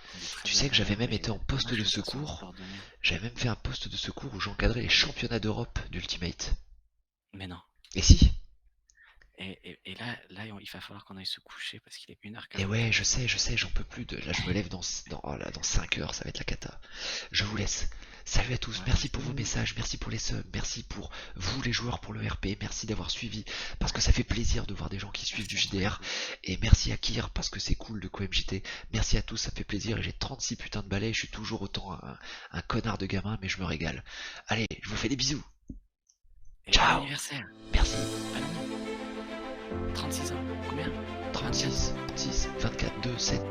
Tu sais que j'avais même été en poste de secours. J'avais même fait un poste de secours où j'encadrais les championnats d'Europe d'Ultimate. Mais non. Et si. Et là, il va falloir qu'on aille se coucher parce qu'il est 1h40. Et ouais, je sais, j'en peux plus de. Là, je me lève dans 5 heures, ça va être la cata. Je vous laisse. Salut à tous, Ouais, merci pour vos messages, merci pour les subs, merci pour vous les joueurs pour le RP, merci d'avoir suivi, parce que ça fait plaisir de voir des gens qui suivent du JDR, et merci à Kir, parce que c'est cool de CoMJT, merci à tous, ça fait plaisir, et j'ai 36 putains de balais, je suis toujours autant un connard de gamin, mais je me régale. Allez, je vous fais des bisous. Et Ciao. bon anniversaire. Merci. Ah non. 36 ans. Combien 36, 24, 2, 7.